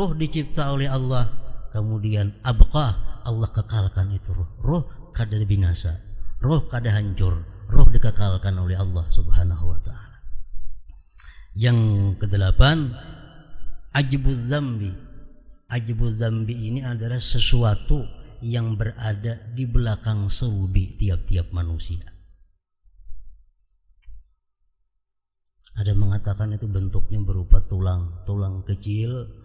Ruh dicipta oleh Allah, kemudian abqa, Allah kekalkan itu ruh. Ruh kada binasa, ruh kada hancur, ruh dikekalkan oleh Allah Subhanahu wa taala. Yang kedelapan, ajbuz zambi. Ajbuz zambi ini adalah sesuatu yang berada di belakang sulbi tiap-tiap manusia. Ada mengatakan itu bentuknya berupa tulang kecil,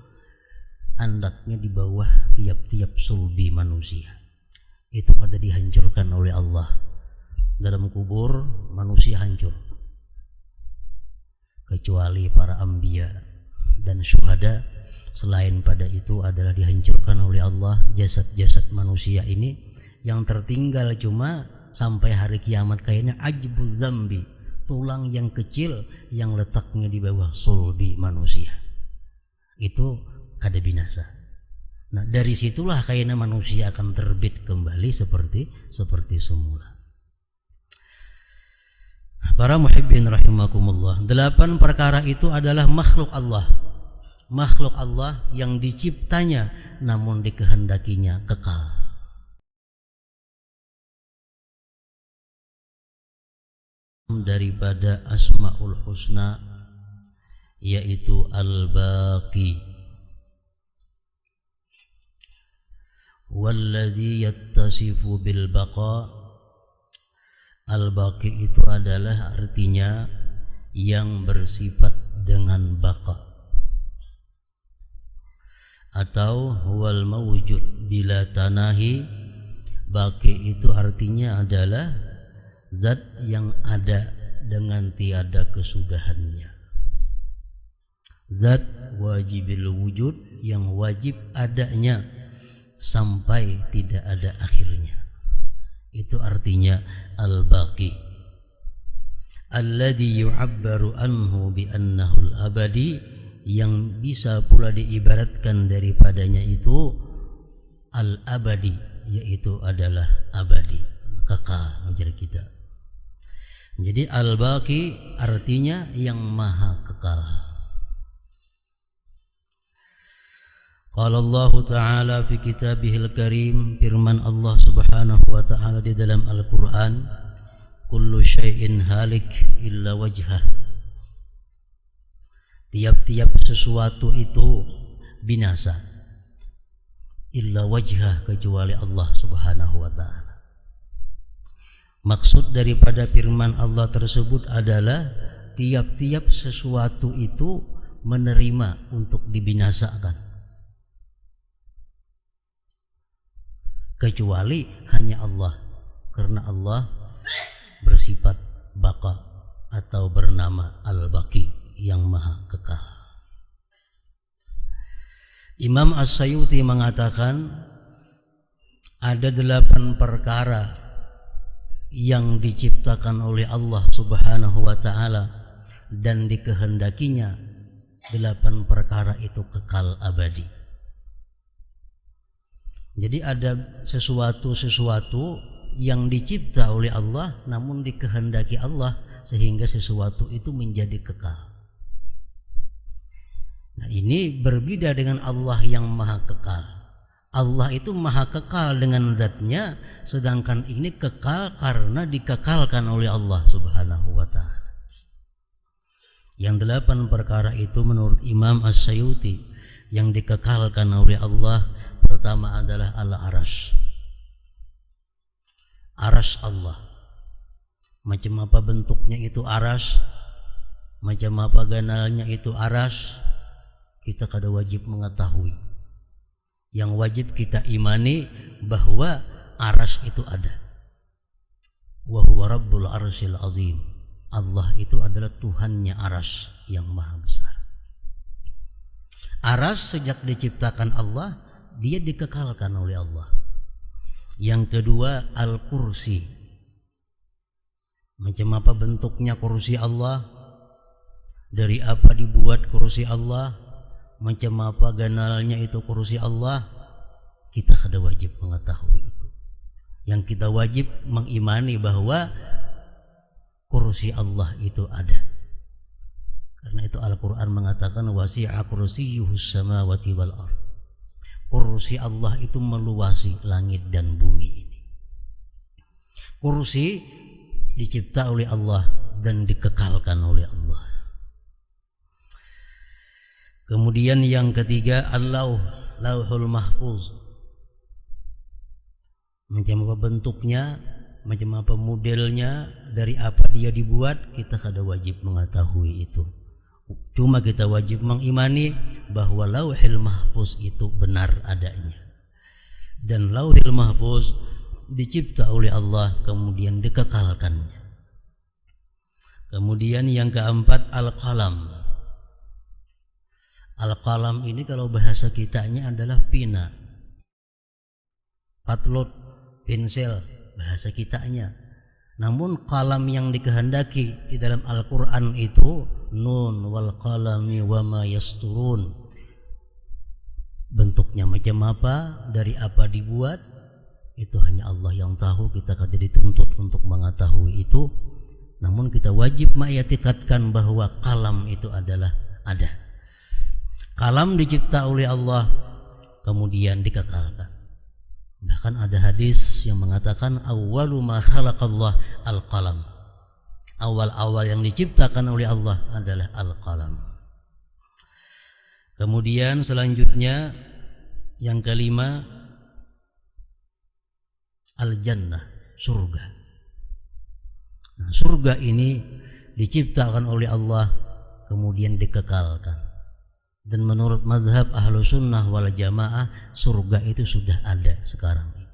andaknya di bawah tiap-tiap sulbi manusia. Itu ada dihancurkan oleh Allah. Dalam kubur manusia hancur, kecuali para anbiya dan syuhada. Selain pada itu adalah dihancurkan oleh Allah jasad-jasad manusia ini. Yang tertinggal cuma sampai hari kiamat kayaknya ajbuz zambi, tulang yang kecil yang letaknya di bawah sulbi manusia. Itu kada binasa. Nah, dari situlah kayaknya manusia akan terbit kembali seperti semula. Para muhibbin rahimakumullah, 8 perkara itu adalah makhluk Allah. Makhluk Allah yang diciptanya namun dikehendakinya kekal. Daripada Asmaul Husna yaitu Al-Baqi, walladzi yattasifu bil baqa. Al-Baqi itu adalah artinya yang bersifat dengan baqa, atau huwal mawjud bila tanahi. Baqi itu artinya adalah zat yang ada dengan tiada kesudahannya, zat wajibil wujud yang wajib adanya sampai tidak ada akhirnya. Itu artinya al-baqi. Alladhi yu'abbaru anhu bi annahu al-abadi, yang bisa pula diibaratkan daripadanya itu al-abadi, yaitu adalah abadi, kekal menjadi kita. Jadi al-baqi artinya yang maha kekal. Qala Allah Ta'ala fi kitabihil karim, firman Allah Subhanahu wa Ta'ala di dalam Al-Qur'an, kullu syai'in halik illa wajhah. Tiap-tiap sesuatu itu binasa, illa wajhah, kecuali Allah Subhanahu wa Ta'ala. Maksud daripada firman Allah tersebut adalah tiap-tiap sesuatu itu menerima untuk dibinasakan, kecuali hanya Allah, karena Allah bersifat baqa atau bernama al-baqi, yang maha kekal. Imam As-Sayuti mengatakan ada 8 perkara yang diciptakan oleh Allah Subhanahu wa Ta'ala dan dikehendakinya. 8 perkara itu kekal abadi. Jadi ada sesuatu yang dicipta oleh Allah namun dikehendaki Allah sehingga sesuatu itu menjadi kekal. Nah, ini berbeda dengan Allah yang maha kekal. Allah itu maha kekal dengan zatnya, sedangkan ini kekal karena dikekalkan oleh Allah Subhanahu wa Ta'ala. Yang 8 perkara itu menurut Imam As-Sayuti yang dikekalkan oleh Allah, pertama adalah al-arash. Arash Allah. Macam apa bentuknya itu arash, macam apa ganalnya itu arash, kita kada wajib mengetahui. Yang wajib kita imani bahwa arash itu ada. Wa huwa rabbul arsyil azim. Allah itu adalah Tuhannya arash yang maha besar. Arash sejak diciptakan Allah, dia dikekalkan oleh Allah. Yang kedua al-kursi. Macam apa bentuknya kursi Allah, dari apa dibuat kursi Allah, macam apa ganalnya itu kursi Allah, kita kada wajib mengetahui itu. Yang kita wajib mengimani bahwa kursi Allah itu ada. Karena itu Al-Quran mengatakan wasi'a kursiyyuhus samawati wal ardh. Kursi Allah itu meluasi langit dan bumi ini. Kursi dicipta oleh Allah dan dikekalkan oleh Allah. Kemudian yang ketiga, Lauhul Mahfuz. Macam apa bentuknya, macam apa modelnya, dari apa dia dibuat, kita kada wajib mengetahui itu. Cuma kita wajib mengimani bahwa Lauhul Mahfuz itu benar adanya. Dan Lauhul Mahfuz dicipta oleh Allah kemudian dikekalkannya. Kemudian yang keempat, Al-Qalam. Al-Qalam ini kalau bahasa kitanya adalah pina, patlot, pensel, bahasa kitanya. Namun qalam yang dikehendaki di dalam Al-Quran itu nun wal qalami wa ma yasturun. Bentuknya macam apa, dari apa dibuat, itu hanya Allah yang tahu. Kita kada dituntut untuk mengetahui itu. Namun kita wajib mengitikadkan bahwa qalam itu adalah ada. Qalam dicipta oleh Allah kemudian dikekalkan. Bahkan ada hadis yang mengatakan awwalu ma khalaqallah al-qalam. Awal-awal yang diciptakan oleh Allah adalah al-qalam. Kemudian selanjutnya yang kelima, al-jannah, surga. Nah, surga ini diciptakan oleh Allah kemudian dikekalkan. Dan menurut mazhab ahlu sunnah wal jamaah, surga itu sudah ada sekarang ini.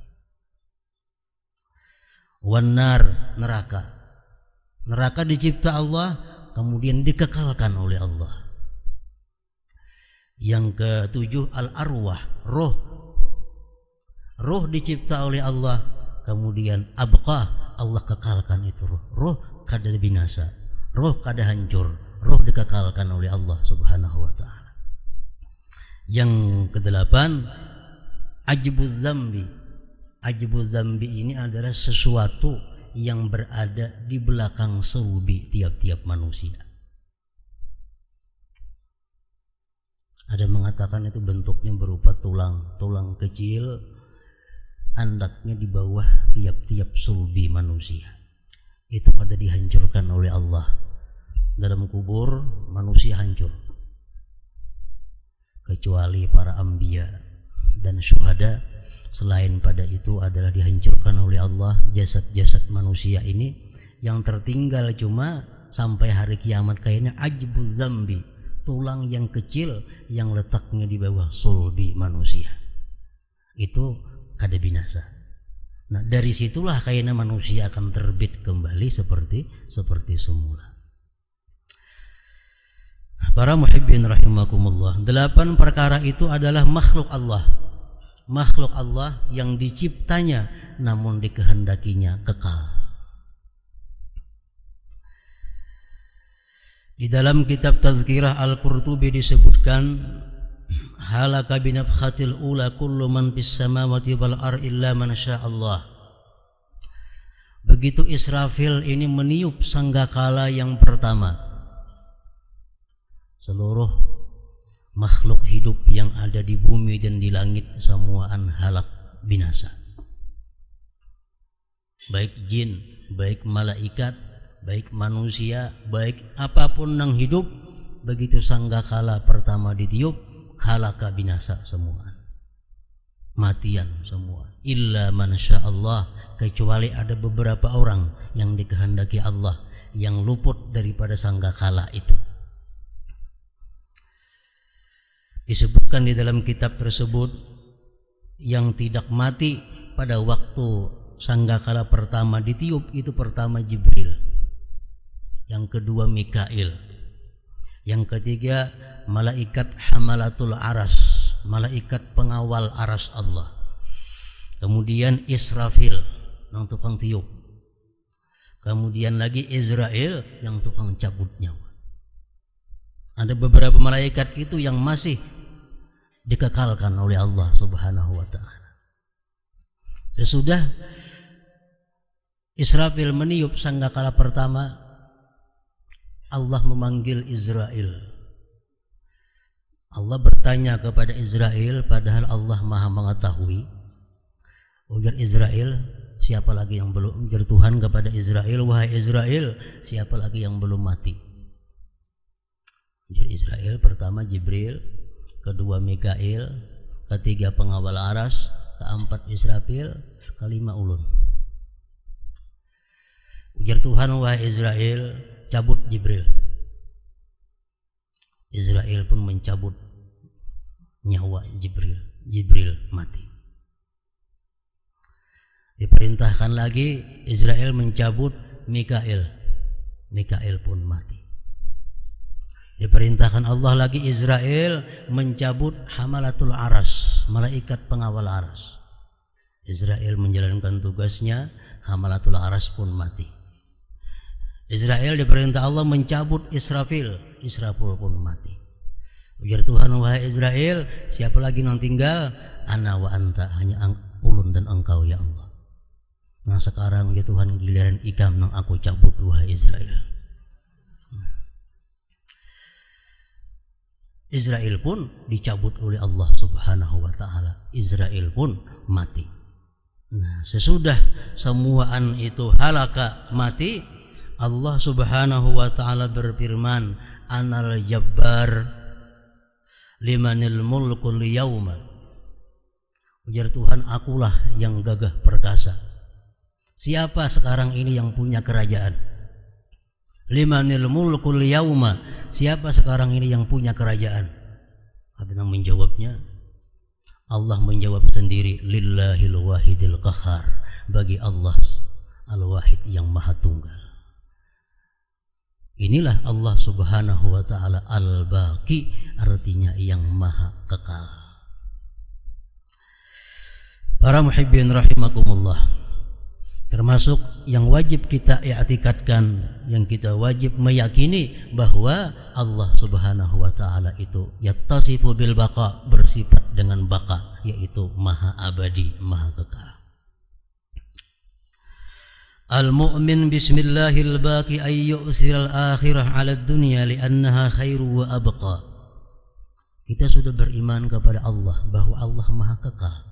Wanar, neraka. Neraka dicipta Allah kemudian dikekalkan oleh Allah. Yang ketujuh, al-arwah, roh. Roh dicipta oleh Allah kemudian abqa, Allah kekalkan itu roh. Roh kada binasa, roh kada hancur, roh dikekalkan oleh Allah Subhanahu wa ta'ala. Yang kedelapan, ajbuz zambi. Ajbuz zambi ini adalah sesuatu yang berada di belakang sulbi tiap-tiap manusia. Ada mengatakan itu bentuknya berupa tulang kecil, andaknya di bawah tiap-tiap sulbi manusia. Itu ada dihancurkan oleh Allah. Dalam kubur manusia hancur, kecuali para anbiya dan syuhada. Selain pada itu adalah dihancurkan oleh Allah jasad-jasad manusia ini. Yang tertinggal cuma sampai hari kiamat kayaknya ajbuz zambi, tulang yang kecil yang letaknya di bawah sulbi manusia. Itu kada binasa. Nah, dari situlah kayaknya manusia akan terbit kembali seperti semula. Para muhibbin rahimakumullah, 8 perkara itu adalah makhluk Allah. Makhluk Allah yang diciptanya namun dikehendakinya kekal. Di dalam kitab Tazkirah Al-Qurtubi disebutkan, halaka binafkhatil ula kullu man fis samawati wal ar illa man sya'allah. Begitu Israfil ini meniup sanggakala yang pertama, seluruh makhluk hidup yang ada di bumi dan di langit semuaan halak binasa. Baik jin, baik malaikat, baik manusia, baik apapun yang hidup, begitu sanggakala pertama ditiup, halaka binasa semua. Matian semua. Illa man sya'allah, kecuali ada beberapa orang yang dikehendaki Allah yang luput daripada sanggakala itu. Disebutkan di dalam kitab tersebut, yang tidak mati pada waktu sanggakala pertama ditiup itu pertama Jibril, yang kedua Mikail, yang ketiga malaikat hamalatul aras, malaikat pengawal aras Allah, kemudian Israfil yang tukang tiup, kemudian lagi Israel yang tukang cabut nyawa. Ada beberapa malaikat itu yang masih dikekalkan oleh Allah Subhanahu wa ta'ala. Sesudah Israfil meniup sanggakala pertama, Allah memanggil Israel. Allah bertanya kepada Israel, padahal Allah Maha mengetahui. Ujar Israel, siapa lagi yang belum? Ujar Tuhan kepada Israel, wahai Israel, siapa lagi yang belum mati? Ujar Israel, pertama Jibril, kedua Mikail, ketiga pengawal aras, keempat Israfil, kelima ulun. Ujar Tuhan, wahai Israel, cabut Jibril. Israel pun mencabut nyawa Jibril. Jibril mati. Diperintahkan lagi Israel mencabut Mikail. Mikail pun mati. Diperintahkan Allah lagi Israel mencabut Hamalatul Aras, malaikat pengawal aras. Israel menjalankan tugasnya, Hamalatul Aras pun mati. Israel diperintah Allah mencabut Israfil, Israfil pun mati. Ujar Tuhan, wahai Israel, siapa lagi yang tinggal? Ana wa anta, hanya ulun dan engkau ya Allah. Nah sekarang ya Tuhan, giliran ikam yang aku cabut, wahai Israel. Israel pun dicabut oleh Allah Subhanahu wa taala. Israel pun mati. Nah, sesudah semuaan itu halaka mati, Allah Subhanahu wa taala berfirman, Anal Jabbar limanil mulkul yauma. Ujar Tuhan, akulah yang gagah perkasa. Siapa sekarang ini yang punya kerajaan? Limanil mulkul yauma. Siapa sekarang ini yang punya kerajaan? Ada yang menjawabnya, Allah menjawab sendiri, Lillahil wahidil qahar. Bagi Allah al-wahid yang maha tunggal. Inilah Allah Subhanahu wa taala al-baqi, artinya yang maha kekal. Para muhibbin rahimakumullah, termasuk yang wajib kita i'tikadkan, yang kita wajib meyakini bahwa Allah Subhanahu wa taala itu yattasifu bil baqa, bersifat dengan baqa, yaitu maha abadi, maha kekal. Al-mu'min bismillahil baqi ay yu'siral akhirah 'ala dunya li'annaha khairu wa abqa. Kita sudah beriman kepada Allah bahwa Allah maha kekal.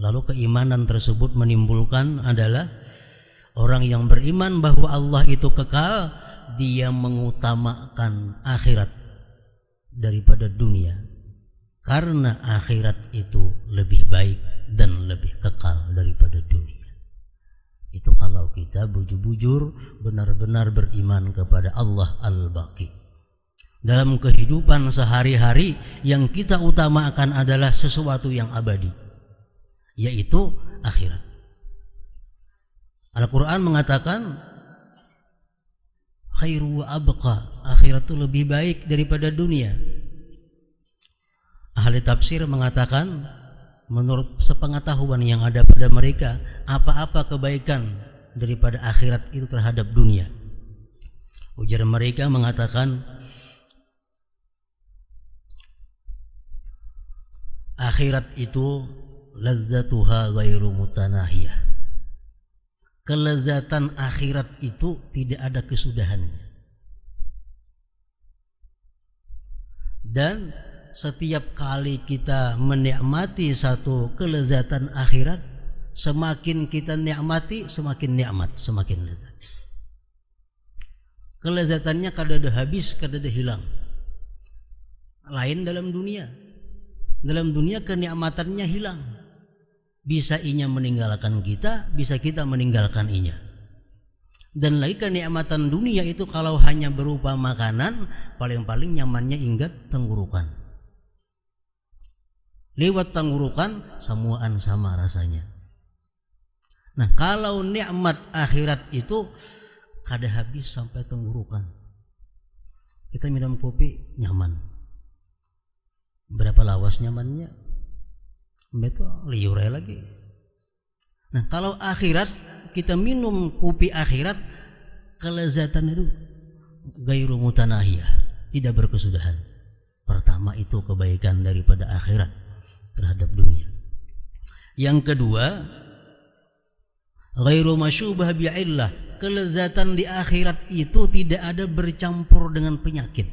Lalu keimanan tersebut menimbulkan adalah orang yang beriman bahwa Allah itu kekal, dia mengutamakan akhirat daripada dunia, karena akhirat itu lebih baik dan lebih kekal daripada dunia. Itu kalau kita bujur-bujur benar-benar beriman kepada Allah Al-Baqi. Dalam kehidupan sehari-hari yang kita utamakan adalah sesuatu yang abadi, yaitu akhirat. Al-Quran mengatakan khairu wa abqa, akhirat itu lebih baik daripada dunia. Ahli tafsir mengatakan, menurut sepengetahuan yang ada pada mereka, apa-apa kebaikan daripada akhirat itu terhadap dunia. Ujar mereka mengatakan, akhirat itu lazzatuha ghairu mutanahiyah. Kelezatan akhirat itu tidak ada kesudahannya. Dan setiap kali kita menikmati satu kelezatan akhirat, semakin kita nikmati, semakin nikmat, semakin lezat. Kelezatannya kadada habis, kadada hilang. Lain dalam dunia. Dalam dunia kenikmatannya hilang. Bisa inya meninggalkan kita, bisa kita meninggalkan inya. Dan lagi kenikmatan dunia itu kalau hanya berupa makanan, paling-paling nyamannya ingat tenggorokan. Lewat tenggorokan semuaan sama rasanya. Nah, kalau nikmat akhirat itu kada habis sampai tenggorokan. Kita minum kopi nyaman. Berapa lawas nyamannya? Betul, liur lagi. Nah, kalau akhirat kita minum kopi akhirat, kelezatan itu gairu mutanahiyah, tidak berkesudahan. Pertama itu kebaikan daripada akhirat terhadap dunia. Yang kedua, ghairu masyubah bi'illah, kelezatan di akhirat itu tidak ada bercampur dengan penyakit.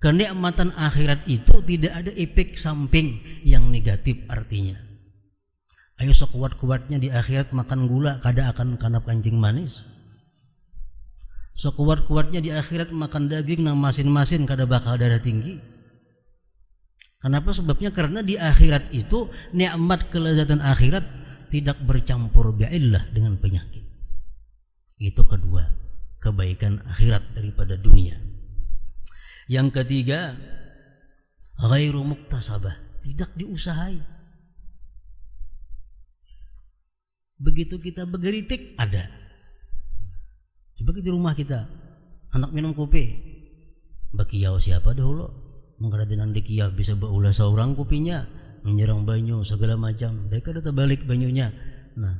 Kenikmatan akhirat itu tidak ada efek samping yang negatif artinya. Ayo sekuat-kuatnya di akhirat makan gula kada akan kanap kancing manis. Sekuat-kuatnya di akhirat makan daging nang masin-masin kada bakal darah tinggi. Kenapa? Sebabnya karena di akhirat itu nikmat kelezatan akhirat tidak bercampur bi'illah dengan penyakit. Itu kedua, kebaikan akhirat daripada dunia. Yang ketiga, ghairu muktasabah, tidak diusahai. Begitu kita bergeritik ada. Coba di rumah kita, anak minum kopi, bakiyau siapa dahulu? Mengkeratin dikiyah bisa berulah seorang kopinya, menyerang banyu segala macam. Mereka ada terbalik banyunya. Nah,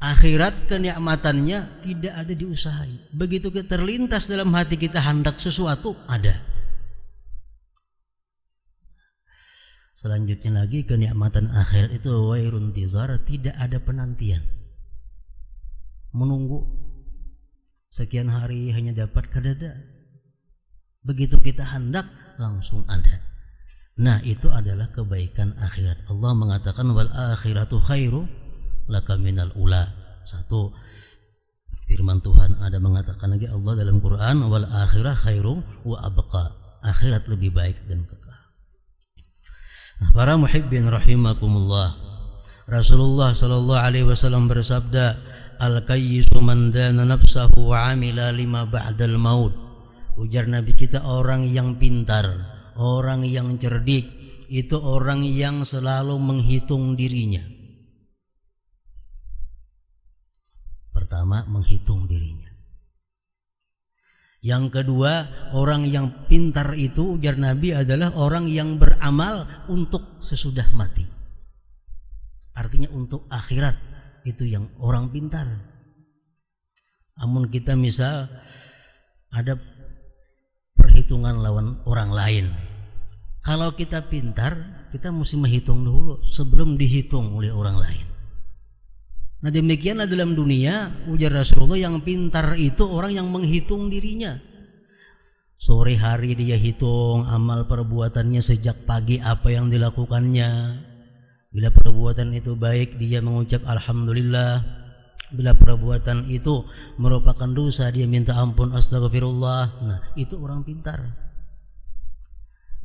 akhirat kenikmatannya tidak ada diusahai. Begitu kita terlintas dalam hati kita hendak sesuatu, ada. Selanjutnya lagi kenikmatan akhirat itu wairun tizar, tidak ada penantian. Menunggu sekian hari hanya dapat kadada. Begitu kita hendak langsung ada. Nah, itu adalah kebaikan akhirat. Allah mengatakan wal akhiratu khairu laka minal ula. Satu, firman Tuhan ada mengatakan lagi Allah dalam Quran wal akhirah khairu wa abqa. Akhirat lebih baik dan kekal. Nah, para muhibbin rahimakumullah, Rasulullah sallallahu alaihi wasallam bersabda, al-kayyisu man dana nafsahu wa amila lima ba'dal maut. Ujar Nabi kita, orang yang pintar, orang yang cerdik, itu orang yang selalu menghitung dirinya. Pertama, menghitung dirinya. Yang kedua, orang yang pintar itu ujar Nabi adalah orang yang beramal untuk sesudah mati. Artinya untuk akhirat, itu yang orang pintar. Amun kita misal ada perhitungan lawan orang lain, kalau kita pintar, kita mesti menghitung dulu sebelum dihitung oleh orang lain. Nah, demikianlah dalam dunia, ujar Rasulullah, yang pintar itu orang yang menghitung dirinya. Sore hari dia hitung amal perbuatannya sejak pagi apa yang dilakukannya. Bila perbuatan itu baik, dia mengucap alhamdulillah. Bila perbuatan itu merupakan dosa, dia minta ampun, astagfirullah. Nah, itu orang pintar.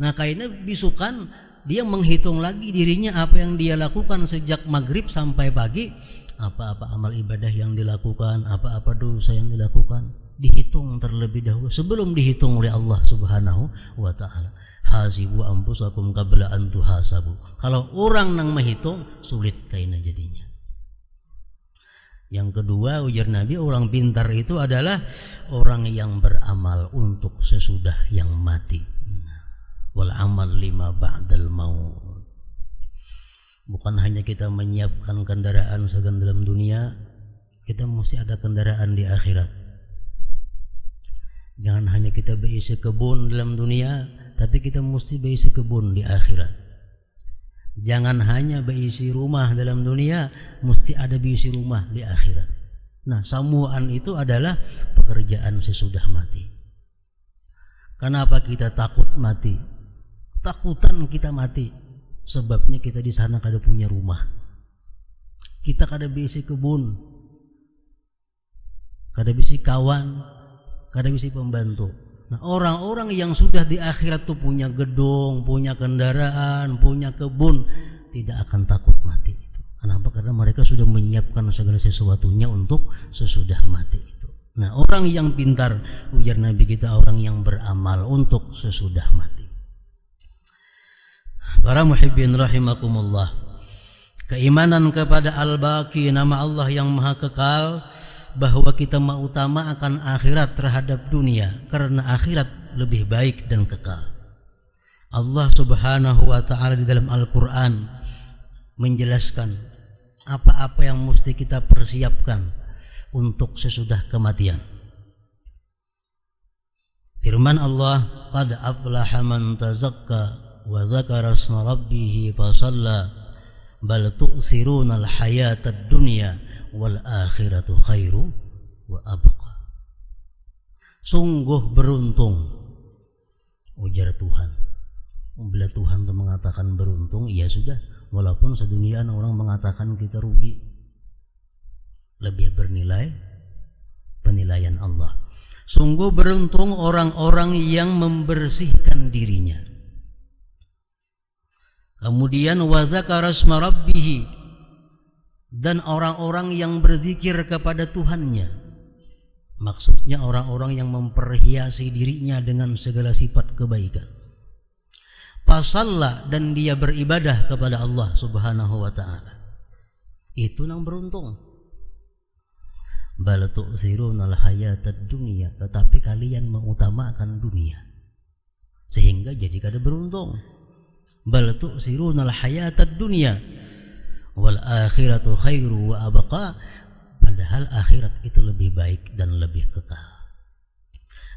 Nah, kayaknya bisukan dia menghitung lagi dirinya apa yang dia lakukan sejak maghrib sampai pagi. Apa-apa amal ibadah yang dilakukan, apa-apa dosa yang dilakukan, dihitung terlebih dahulu sebelum dihitung oleh Allah Subhanahu wa ta'ala. Hasibu anfusakum qabla an tuhasabu. Kalau orang nang menghitung, sulit kayaknya jadinya. Yang kedua, ujar Nabi, orang pintar itu adalah orang yang beramal untuk sesudah yang mati. Wal amal lima ba'dal maut. Bukan hanya kita menyiapkan kendaraan segan dalam dunia, kita mesti ada kendaraan di akhirat. Jangan hanya kita berisi kebun dalam dunia, tapi kita mesti berisi kebun di akhirat. Jangan hanya berisi rumah dalam dunia, mesti ada berisi rumah di akhirat. Nah, samuan itu adalah pekerjaan sesudah mati. Kenapa kita takut mati? Takutan kita mati. Sebabnya kita di sana kada punya rumah, kita kada berisi kebun, kada berisi kawan, kada berisi pembantu. Nah, orang-orang yang sudah di akhirat tuh punya gedung, punya kendaraan, punya kebun, tidak akan takut mati itu. Kenapa? Karena mereka sudah menyiapkan segala sesuatunya untuk sesudah mati itu. Nah, orang yang pintar, ujar Nabi kita, orang yang beramal untuk sesudah mati. Para muhibbin rahimakumullah, keimanan kepada Al-Baqi, nama Allah yang maha kekal, bahwa kita mengutama akan akhirat terhadap dunia karena akhirat lebih baik dan kekal. Allah Subhanahu wa ta'ala di dalam Al-Quran menjelaskan apa-apa yang mesti kita persiapkan untuk sesudah kematian. Firman Allah, qad aflaha man tazakka wa dzakara asma rabbih fa shalla bal tu'thiruna al-hayata ad-dunya wal akhiratu khairu wa abqa. Sungguh beruntung, ujar Tuhan. Bila Tuhan itu mengatakan beruntung, ya sudah, walaupun sedunia orang mengatakan kita rugi, lebih bernilai penilaian Allah. Sungguh beruntung orang-orang yang membersihkan dirinya. Kemudian wa dzakara asma rabbih, dan orang-orang yang berzikir kepada Tuhannya. Maksudnya orang-orang yang memperhiasi dirinya dengan segala sifat kebaikan. Fasalla, dan dia beribadah kepada Allah Subhanahu wa taala. Itu yang beruntung. Bal tu'thirunal hayatad dunya, tetapi kalian mengutamakan dunia. Sehingga jadi kada beruntung. Bal tu'thirunal hayatad dunya wal akhiratu khairu wa abqa, padahal akhirat itu lebih baik dan lebih kekal.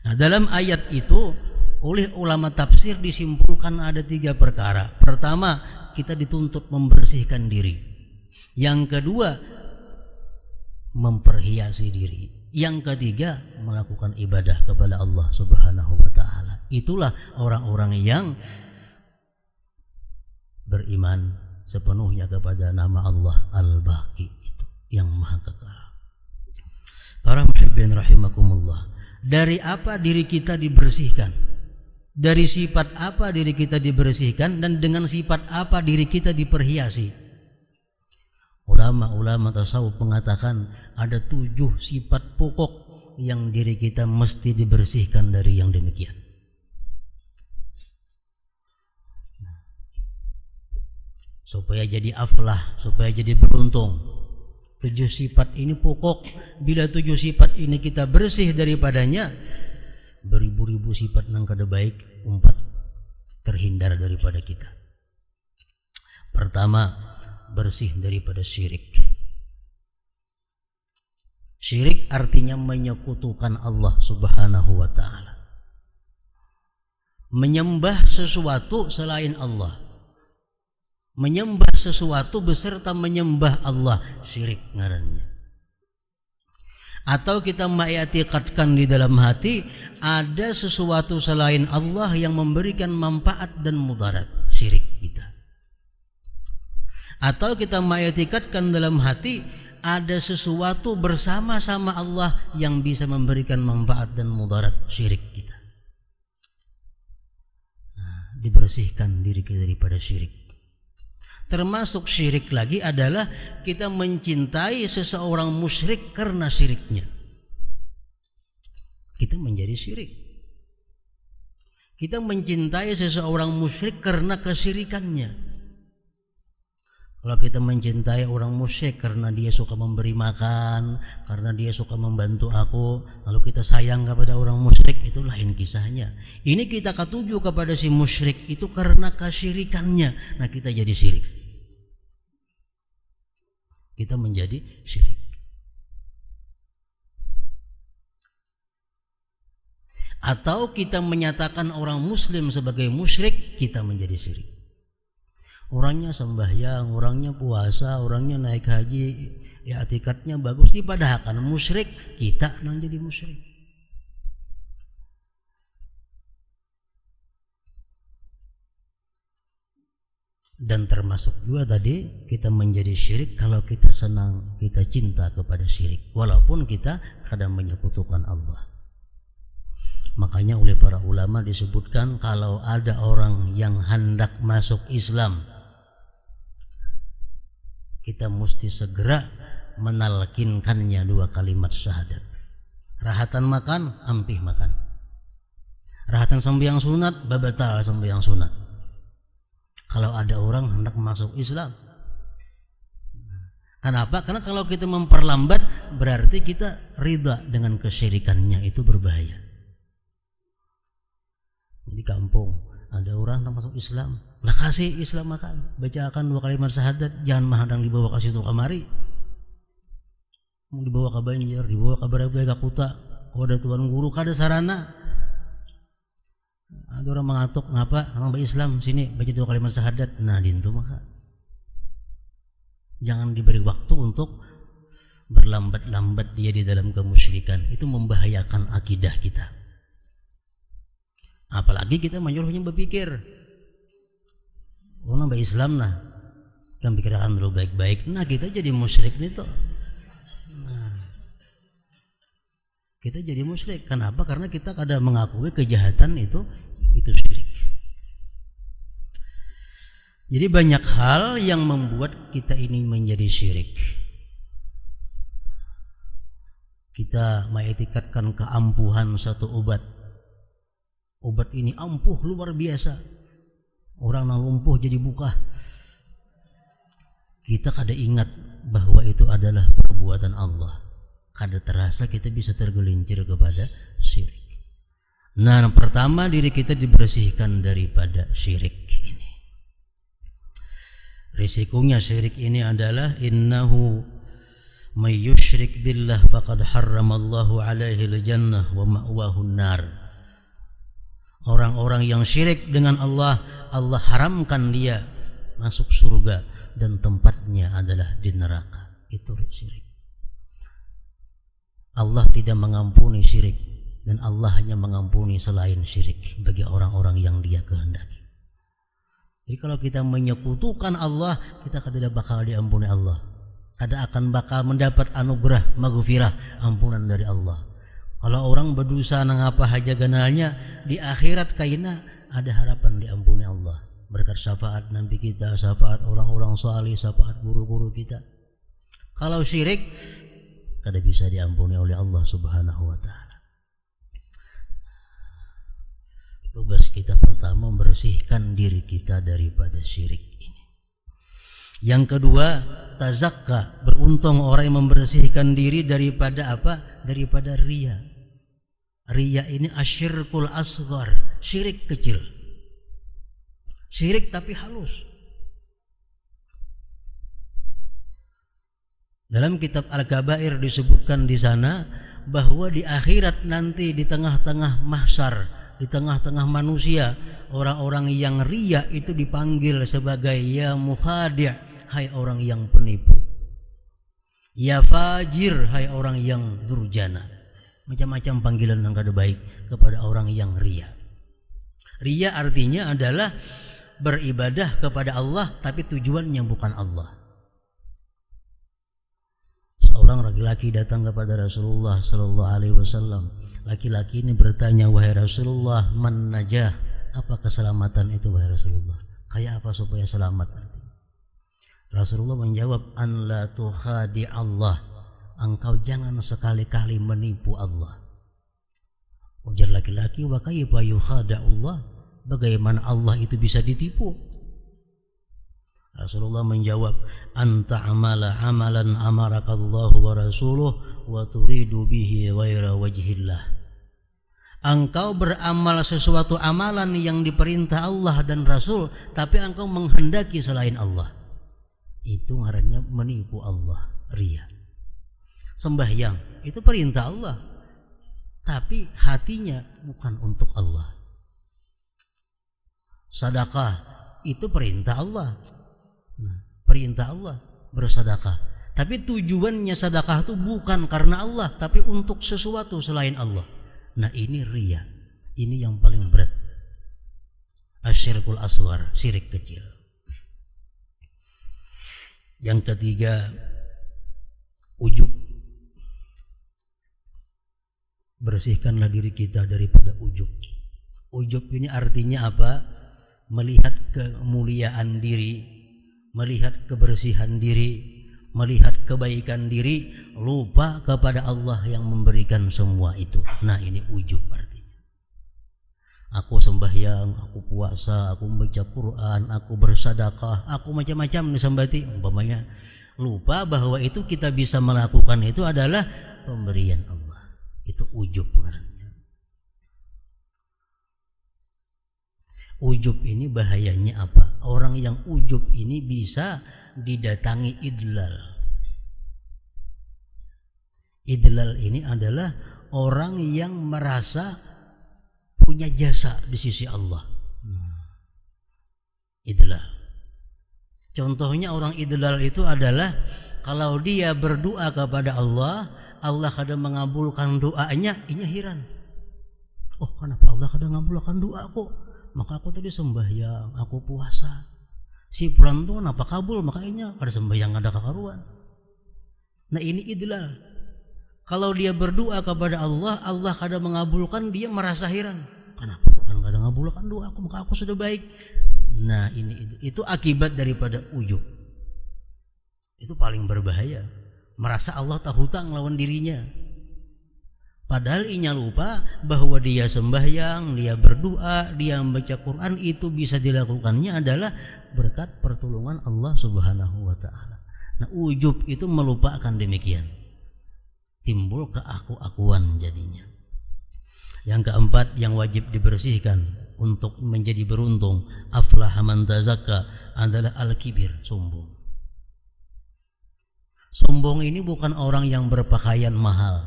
Nah, dalam ayat itu oleh ulama tafsir disimpulkan ada 3 perkara. Pertama, kita dituntut membersihkan diri. Yang kedua, memperhiasi diri. Yang ketiga, melakukan ibadah kepada Allah Subhanahu wa taala. Itulah orang-orang yang beriman sepenuhnya kepada nama Allah Al-Baqi, itu yang maha kekal. Para muhibbin rahimakumullah, dari apa diri kita dibersihkan? Dari sifat apa diri kita dibersihkan, dan dengan sifat apa diri kita diperhiasi? Ulama-ulama tasawuf mengatakan ada 7 sifat pokok yang diri kita mesti dibersihkan dari yang demikian. Supaya jadi aflah, supaya jadi beruntung. 7 sifat ini pokok. Bila 7 sifat ini kita bersih daripadanya, beribu-ribu sifat nang kada baik umpat terhindar daripada kita. Pertama, bersih daripada syirik. Syirik artinya menyekutukan Allah Subhanahu wa taala. Menyembah sesuatu selain Allah. Menyembah sesuatu beserta menyembah Allah, syirik ngarannya. Atau kita mengiktikadkan di dalam hati ada sesuatu selain Allah yang memberikan manfaat dan mudarat, syirik kita. Atau kita mengiktikadkan dalam hati ada sesuatu bersama-sama Allah yang bisa memberikan manfaat dan mudarat, syirik kita. Nah, dibersihkan diri kita daripada syirik. Termasuk syirik lagi adalah kita mencintai seseorang musyrik karena syiriknya. Kita menjadi syirik. Kita mencintai seseorang musyrik karena kesyirikannya. Kalau kita mencintai orang musyrik karena dia suka memberi makan, karena dia suka membantu aku, lalu kita sayang kepada orang musyrik, itu lain kisahnya. Ini kita katuju kepada si musyrik itu karena kesyirikannya. Nah, kita jadi syirik. Kita menjadi syirik. Atau kita menyatakan orang muslim sebagai musyrik, kita menjadi syirik. Orangnya sembahyang, orangnya puasa, orangnya naik haji, ya etikatnya bagus, padahal kan musyrik, kita nang jadi musyrik. Dan termasuk juga tadi kita menjadi syirik kalau kita senang, kita cinta kepada syirik, walaupun kita kadang menyekutukan Allah. Makanya oleh para ulama disebutkan kalau ada orang yang hendak masuk Islam, kita mesti segera menalkinkannya 2 kalimat syahadat. Rahatan makan, ampih makan. Rahatan sembahyang sunat, babatal sembahyang sunat. Kalau ada orang hendak masuk Islam. Kenapa? Karena kalau kita memperlambat berarti kita ridha dengan kesyirikannya, itu berbahaya. Di kampung ada orang hendak masuk Islam, lah kasih Islam makan, bacakan 2 kalimat syahadat, jangan mahadang dibawa ke situ kamari. Mau dibawa ke Banjar, dibawa ke Barabaya, ke Kuta, kalau ada tuan guru, kada sarana. Ada orang mengatuk, ngapa? Orang Islam sini baca 2 kalimat syahadat. Nah, dintu maka jangan diberi waktu untuk berlambat-lambat dia di dalam kemusyrikan, itu membahayakan akidah kita. Apalagi kita menyuruhnya berpikir, nambah Islam nah, kan pikiran dulu baik-baik, nah kita jadi musyrik nih toh. Nah, kita jadi musyrik. Kenapa? Karena kita kadang mengakui kejahatan itu syirik. Jadi banyak hal yang membuat kita ini menjadi syirik. Kita mengetikatkan keampuhan satu obat. Obat ini ampuh luar biasa. Orang yang lumpuh jadi buka. Kita kada ingat bahwa itu adalah perbuatan Allah. Kada terasa kita bisa tergelincir kepada syirik. Nah, yang pertama diri kita dibersihkan daripada syirik ini. Risikonya syirik ini adalah innahu may yusyrik billah faqad harramallahu alaihi al-jannah wa ma'wahu an-nar. Orang-orang yang syirik dengan Allah, Allah haramkan dia masuk surga dan tempatnya adalah di neraka. Itu syirik. Allah tidak mengampuni syirik dan Allah hanya mengampuni selain syirik bagi orang-orang yang dia kehendaki. Jadi kalau kita menyekutukan Allah, kita tidak bakal diampuni Allah. Kada akan bakal mendapat anugerah maghfirah, ampunan dari Allah. Kalau orang berdosa nang apa haja ganalnya, di akhirat kaina ada harapan diampuni Allah berkat syafaat nabi kita, syafaat orang-orang saleh, syafaat guru-guru kita. Kalau syirik kada bisa diampuni oleh Allah Subhanahu wa taala. Tugas kita pertama membersihkan diri kita daripada syirik ini. Yang kedua, tazakka. Beruntung orang yang membersihkan diri daripada apa? Daripada riya. Riya ini asyirkul asghar, syirik kecil. Syirik tapi halus. Dalam kitab Al-Kabair disebutkan di sana bahwa di akhirat nanti di tengah-tengah mahsyar, di tengah-tengah manusia, orang-orang yang riya itu dipanggil sebagai ya mukhadi', hai orang yang penipu. Ya fajir, hai orang yang durjana. Macam-macam panggilan yang kada baik kepada orang yang riya. Riya artinya adalah beribadah kepada Allah tapi tujuannya bukan Allah. Seorang laki-laki datang kepada Rasulullah sallallahu alaihi wasallam. Laki-laki ini bertanya, "Wahai Rasulullah, man najah?" Apa keselamatan itu wahai Rasulullah? Kayak apa supaya selamat artinya? Rasulullah menjawab, "An la tukhadi Allah." Engkau jangan sekali-kali menipu Allah. Ujar laki-laki, "Wa kayfa yukhada Allah?" Bagaimana Allah itu bisa ditipu? Rasulullah menjawab, "Anta amala amalan amarakallahu wa rasuluh wa turidu bihi ghaira wajhillah." Engkau beramal sesuatu amalan yang diperintah Allah dan Rasul, tapi engkau menghendaki selain Allah. Itu ngarannya menipu Allah, riya. Sembahyang itu perintah Allah, tapi hatinya bukan untuk Allah. Sedekah itu perintah Allah. Perintah Allah bersedekah, tapi tujuannya sedekah itu bukan karena Allah, tapi untuk sesuatu selain Allah. Nah ini riya, ini yang paling berat. Asyirkul aswar, syirik kecil. Yang ketiga, ujub. Bersihkanlah diri kita daripada ujub. Ujub ini artinya apa? Melihat kemuliaan diri, melihat kebersihan diri, melihat kebaikan diri, lupa kepada Allah yang memberikan semua itu. Nah ini ujub artinya. Aku sembahyang, aku puasa, aku membaca Quran, aku bersedekah, aku macam-macam disembati umpamanya. Lupa bahwa itu kita bisa melakukan itu adalah pemberian Allah. Itu ujub namanya. Ujub ini bahayanya apa? Orang yang ujub ini bisa didatangi idlal. Idlal ini adalah orang yang merasa punya jasa di sisi Allah. Idlal. Contohnya orang idlal itu adalah Kalau dia berdoa kepada Allah, Allah kadang mengabulkan doanya, inya heran. Oh, kenapa Allah kadang mengabulkan doaku? Maka aku tadi sembahyang, aku puasa. Si pulang tuh kenapa kabul? Makanya pada sembahyang ada kekaruan. Nah ini idlal. Kalau dia berdoa kepada Allah, Allah kadang mengabulkan, dia merasa heran. Kenapa Tuhan kadang mengabulkan doaku? Maka aku sudah baik. Nah ini itu akibat daripada ujub. Itu paling berbahaya. Merasa Allah tak hutang lawan dirinya. Padahal inya lupa bahwa dia sembahyang, dia berdoa, dia membaca Quran, itu bisa dilakukannya adalah berkat pertolongan Allah Subhanahu wa taala. Nah, ujub itu melupakan demikian. Timbul keaku-akuan jadinya. Yang keempat yang wajib dibersihkan untuk menjadi beruntung, aflaha man tazakka, adalah al-kibir, sombong. Sombong ini bukan orang yang berpakaian mahal.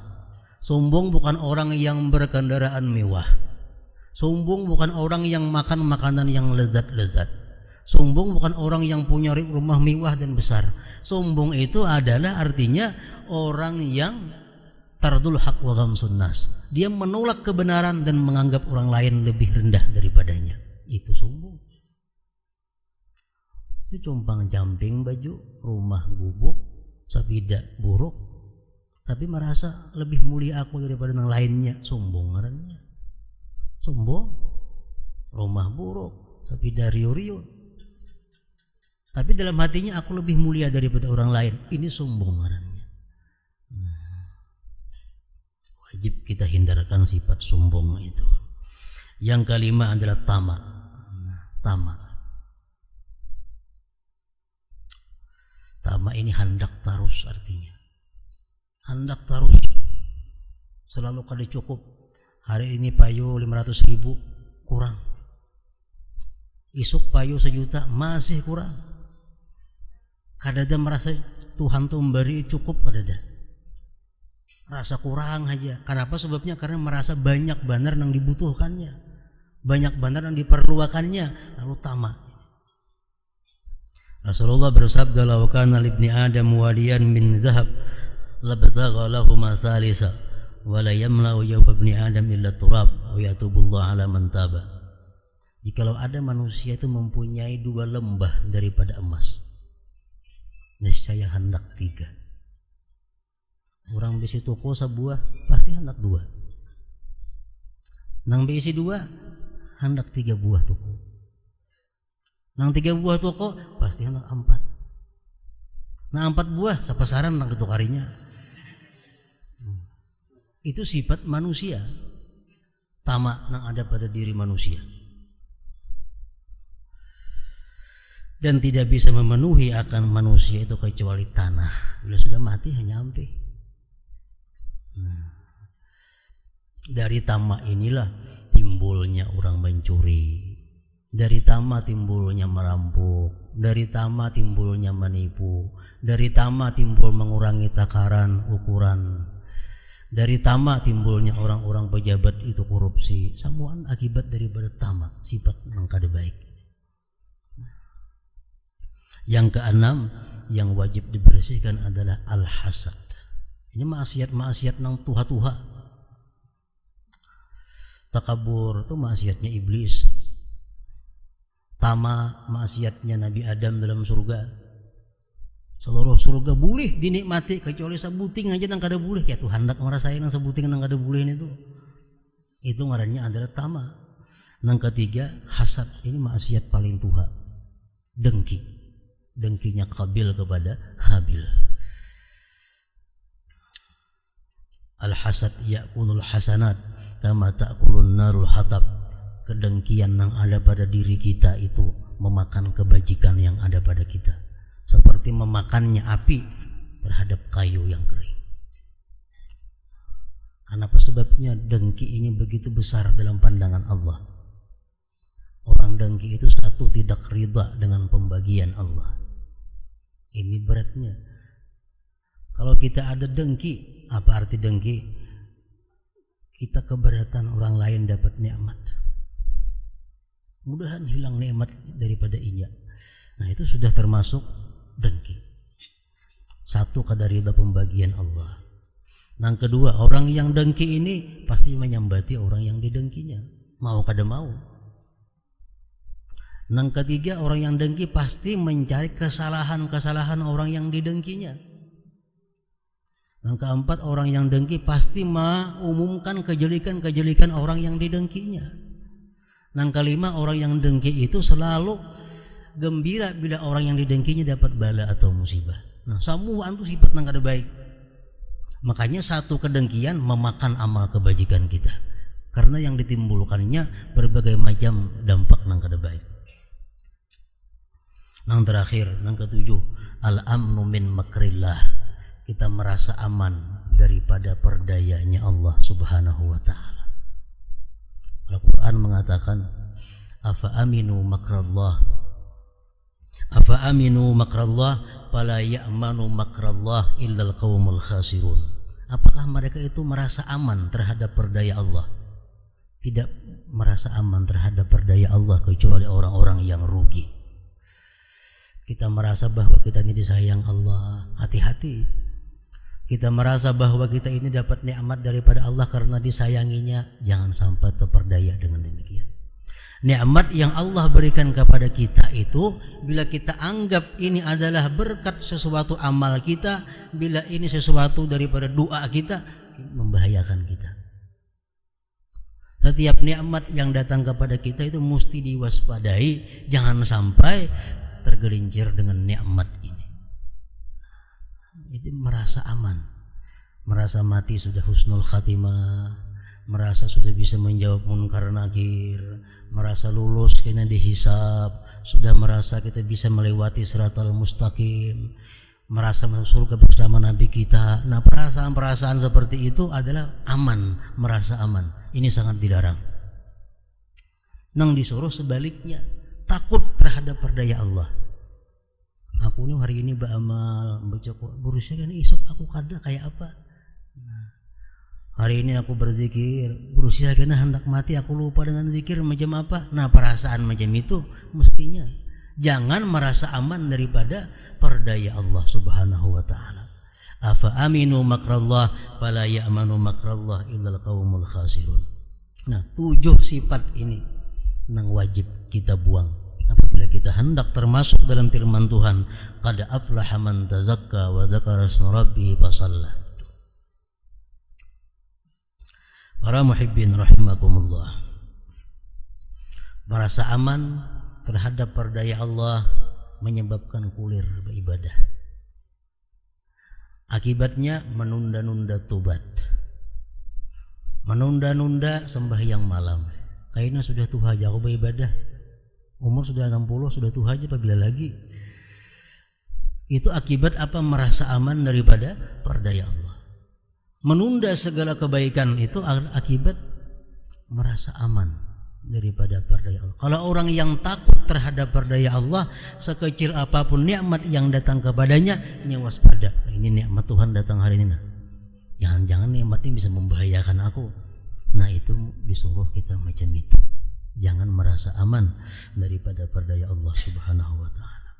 Sombong bukan orang yang berkendaraan mewah. Sombong bukan orang yang makan makanan yang lezat-lezat. Sombong bukan orang yang punya rumah mewah dan besar. Sombong itu adalah artinya orang yang tardul haq wa ghamsun nas. Dia menolak kebenaran dan menganggap orang lain lebih rendah daripadanya. Itu sombong. Itu compang camping baju, rumah gubuk, sepeda buruk, tapi merasa lebih mulia aku daripada yang lainnya. Sombong ngarannya. Sombong. Rumah buruk, sepeda rio-rio, tapi dalam hatinya aku lebih mulia daripada orang lain. Ini sombong ngarannya. Wajib kita hindarkan sifat sombong itu. Yang kelima adalah tamak. Tamak. Tamak ini hendak tarus artinya. Hendak tarus. Selalu kada cukup. Hari ini payu 500.000 kurang. Isuk payu 1 juta masih kurang. Kadada merasa Tuhan tuh memberi cukup, kadada rasa kurang aja. Kenapa? Sebabnya karena merasa banyak benar yang dibutuhkannya, banyak benar yang diperluakannya, lalu tamak. Rasulullah bersabda, "Law kana libni Adam wadiyan min zahab labtagha lahu ma thalitha wa la yamla'u yawfa ibni Adam illa turab aw yatubullah ala man taba." Jikalau ada manusia itu mempunyai 2 lembah daripada emas, niscaya hendak 3. Orang bisi toko sebuah pasti hendak 2. Nang bisi 2 hendak 3 buah toko. Nang 3 buah toko pasti hendak 4. Nah 4 buah sapasaran nang ditukarinya. Itu sifat manusia. Tamak nang ada pada diri manusia. Dan tidak bisa memenuhi akan manusia itu kecuali tanah. Bila sudah mati hanya nyampe. Nah, dari tamak inilah timbulnya orang mencuri. Dari tamak timbulnya merampok. Dari tamak timbulnya menipu. Dari tamak timbul mengurangi takaran ukuran. Dari tamak timbulnya orang-orang pejabat itu korupsi. Semuaan akibat daripada tamak, sifat yang kada baik. Yang keenam yang wajib dibersihkan adalah al-hasad. Ini maksiat-maksiat nang tuha-tuha. Takabur itu maksiatnya iblis. Tamak maksiatnya Nabi Adam dalam surga. Seluruh surga boleh dinikmati kecuali sebuting aja nang kada boleh. Ya Tuhan hendak ngerasain nang sebuting nang kada boleh itu. Itu ngarannya adalah tamak. Nang ketiga hasad. Ini maksiat paling tuha. Dengki. Dengkinya Qabil kepada Habil. Al-hasad ya'kulul hasanat kama ta'kulun narul hatab. Kedengkian yang ada pada diri kita itu memakan kebajikan yang ada pada kita, seperti memakannya api terhadap kayu yang kering. Kenapa? Sebabnya dengki ini begitu besar dalam pandangan Allah. Orang dengki itu satu, tidak ridha dengan pembagian Allah. Ini beratnya. Kalau kita ada dengki, apa arti dengki? Kita keberatan orang lain dapat nikmat. Mudahan hilang nikmat daripada inya. Nah itu sudah termasuk dengki. Satu kadar ridha pembagian Allah. Yang kedua, orang yang dengki ini pasti menyambati orang yang didengkinya, mau kada mau. Yang ketiga, orang yang dengki pasti mencari kesalahan-kesalahan orang yang didengkinya. Yang keempat, orang yang dengki pasti mengumumkan kejelekan-kejelekan orang yang didengkinya. Yang kelima, orang yang dengki itu selalu gembira bila orang yang didengkinya dapat bala atau musibah. Nah, semua itu sifat yang kada baik. Makanya satu kedengkian memakan amal kebajikan kita, karena yang ditimbulkannya berbagai macam dampak yang kada baik. Yang terakhir, yang ketujuh, al-amnu min makrillah. Kita merasa aman daripada perdayanya Allah Subhanahu wa taala. Al-Qur'an mengatakan, afa aminu makrallah fala ya'manu makrallah illal qaumul khasirun. Apakah mereka itu merasa aman terhadap perdaya Allah? Tidak merasa aman terhadap perdaya Allah kecuali orang-orang yang rugi. Kita merasa bahwa kita ini disayang Allah, hati-hati. Kita merasa bahwa kita ini dapat nikmat daripada Allah karena disayanginya, jangan sampai terperdaya dengan demikian. Nikmat yang Allah berikan kepada kita itu, bila kita anggap ini adalah berkat sesuatu amal kita, bila ini sesuatu daripada doa kita, membahayakan kita. Setiap nikmat yang datang kepada kita itu mesti diwaspadai, jangan sampai tergelincir dengan nikmat ini. Itu merasa aman, merasa mati sudah husnul khatimah, merasa sudah bisa menjawab munkar nakir, merasa lulus kena dihisab, sudah merasa kita bisa melewati siratal mustaqim, merasa masuk surga bersama Nabi kita. Nah, perasaan-perasaan seperti itu adalah aman, merasa aman. Ini sangat dilarang. Nang disuruh sebaliknya, takut terhadap perdaya Allah. Aku ini hari ini beramal, baca berusaha kan esok aku kada kayak apa. Hari ini aku berzikir, berusaha kena hendak mati aku lupa dengan zikir macam apa. Nah, perasaan macam itu mestinya jangan merasa aman daripada perdaya Allah Subhanahu wa taala. Afa aminu makrallah fala ya'manu makrallah illal qaumul khasirun. Nah, 7 sifat ini yang wajib kita buang apabila kita hendak termasuk dalam firman Tuhan, qad aflaha man tazakka wa dzakara isma rabbih fasalla. Para muhibbin rahimakumullah, merasa aman terhadap perdaya Allah menyebabkan kulir beribadah. Akibatnya menunda-nunda tobat, menunda-nunda sembahyang malam. Kayaknya sudah tuh aja aku beribadah, umur sudah 60 sudah tuh aja apabila lagi. Itu akibat apa? Merasa aman daripada perdaya Allah. Menunda segala kebaikan itu akibat merasa aman daripada perdaya Allah. Kalau orang yang takut terhadap perdaya Allah, sekecil apapun nikmat yang datang kepadanya, ini waspada. Ini nikmat Tuhan datang hari ini. Jangan-jangan nikmat ini bisa membahayakan aku. Nah, itu disuruh kita macam itu. Jangan merasa aman daripada perdaya Allah Subhanahu wa taala.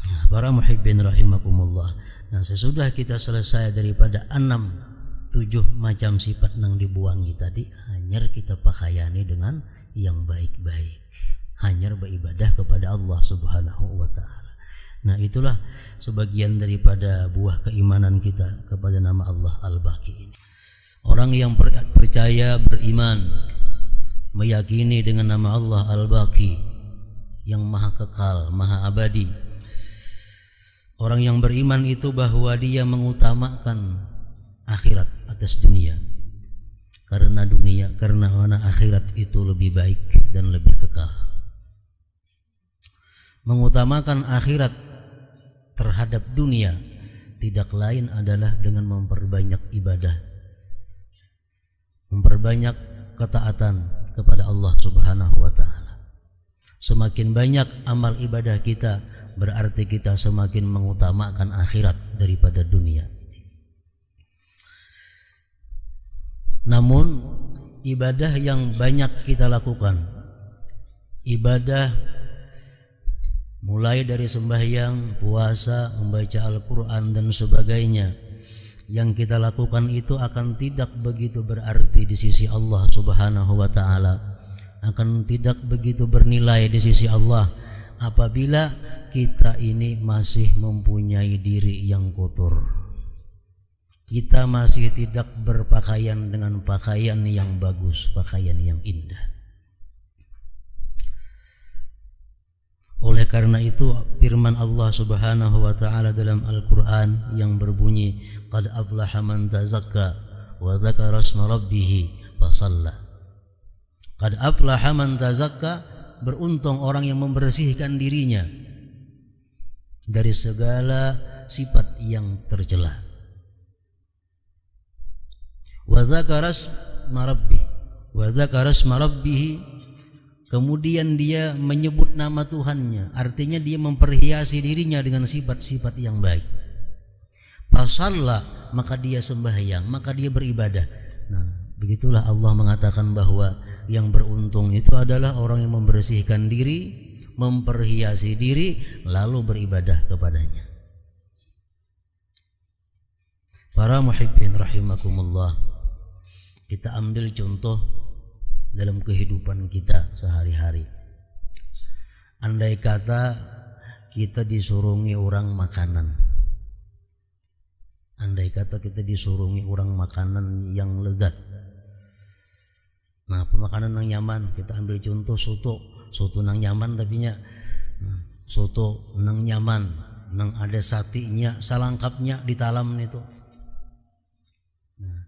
Nah, para muhibbin rahimakumullah. Nah, sesudah kita selesai daripada 7 macam sifat yang dibuangi tadi, hanya kita pakaiani dengan yang baik-baik, hanya beribadah kepada Allah Subhanahu wa taala. Nah, itulah sebagian daripada buah keimanan kita kepada nama Allah Al-Baqi ini. Orang yang percaya, beriman, meyakini dengan nama Allah Al-Baqi yang maha kekal, maha abadi. Orang yang beriman itu bahwa dia mengutamakan akhirat atas dunia. Karena mana akhirat itu lebih baik dan lebih kekal. Mengutamakan akhirat terhadap dunia tidak lain adalah dengan memperbanyak ibadah, memperbanyak ketaatan kepada Allah Subhanahu wa taala. Semakin banyak amal ibadah kita, berarti kita semakin mengutamakan akhirat daripada dunia. Namun ibadah yang banyak kita lakukan, ibadah mulai dari sembahyang, puasa, membaca Al-Quran dan sebagainya, yang kita lakukan itu akan tidak begitu berarti di sisi Allah Subhanahu wa ta'ala, akan tidak begitu bernilai di sisi Allah apabila kita ini masih mempunyai diri yang kotor, kita masih tidak berpakaian dengan pakaian yang bagus, pakaian yang indah. Oleh karena itu firman Allah Subhanahu wa ta'ala dalam Al-Quran yang berbunyi, qad aflaha man tazakka wa dzakara asma rabbih fa shalla. Qad aflaha man tazakka, beruntung orang yang membersihkan dirinya dari segala sifat yang tercela. Wa dzakara asma rabbih, wa dzakara asma rabbih, kemudian dia menyebut nama Tuhannya, artinya dia memperhiasi dirinya dengan sifat-sifat yang baik. Fasalla, maka dia sembahyang, maka dia beribadah. Nah, begitulah Allah mengatakan bahwa yang beruntung itu adalah orang yang membersihkan diri, memperhiasi diri, lalu beribadah kepadanya. Para muhibbin rahimakumullah, kita ambil contoh dalam kehidupan kita sehari-hari. Andai kata kita disurungi orang makanan, andai kata kita disurungi orang makanan yang lezat, nah pemakanan yang nyaman, kita ambil contoh soto nang nyaman, tapi nya soto nang nyaman, nang ada satinya, salangkapnya di talam itu. Nah,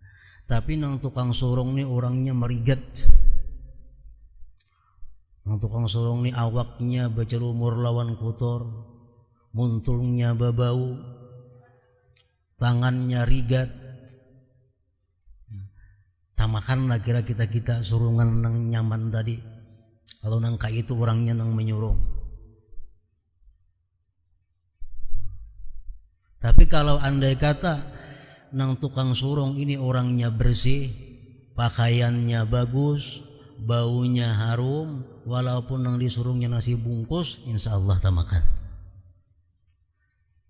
tapi nang tukang surung nih orangnya merigat. Nang tukang surung nih awaknya bercelumur lawan kotor, muntulnya babau, tangannya rigat. Tamakan lah kira kita surungan nang nyaman tadi. Kalau nang kayak itu orangnya nang menyurung. Tapi kalau andai kata nang tukang surung ini orangnya bersih, pakaiannya bagus, baunya harum, walaupun nang disurungnya nasi bungkus, insya Allah tamakan.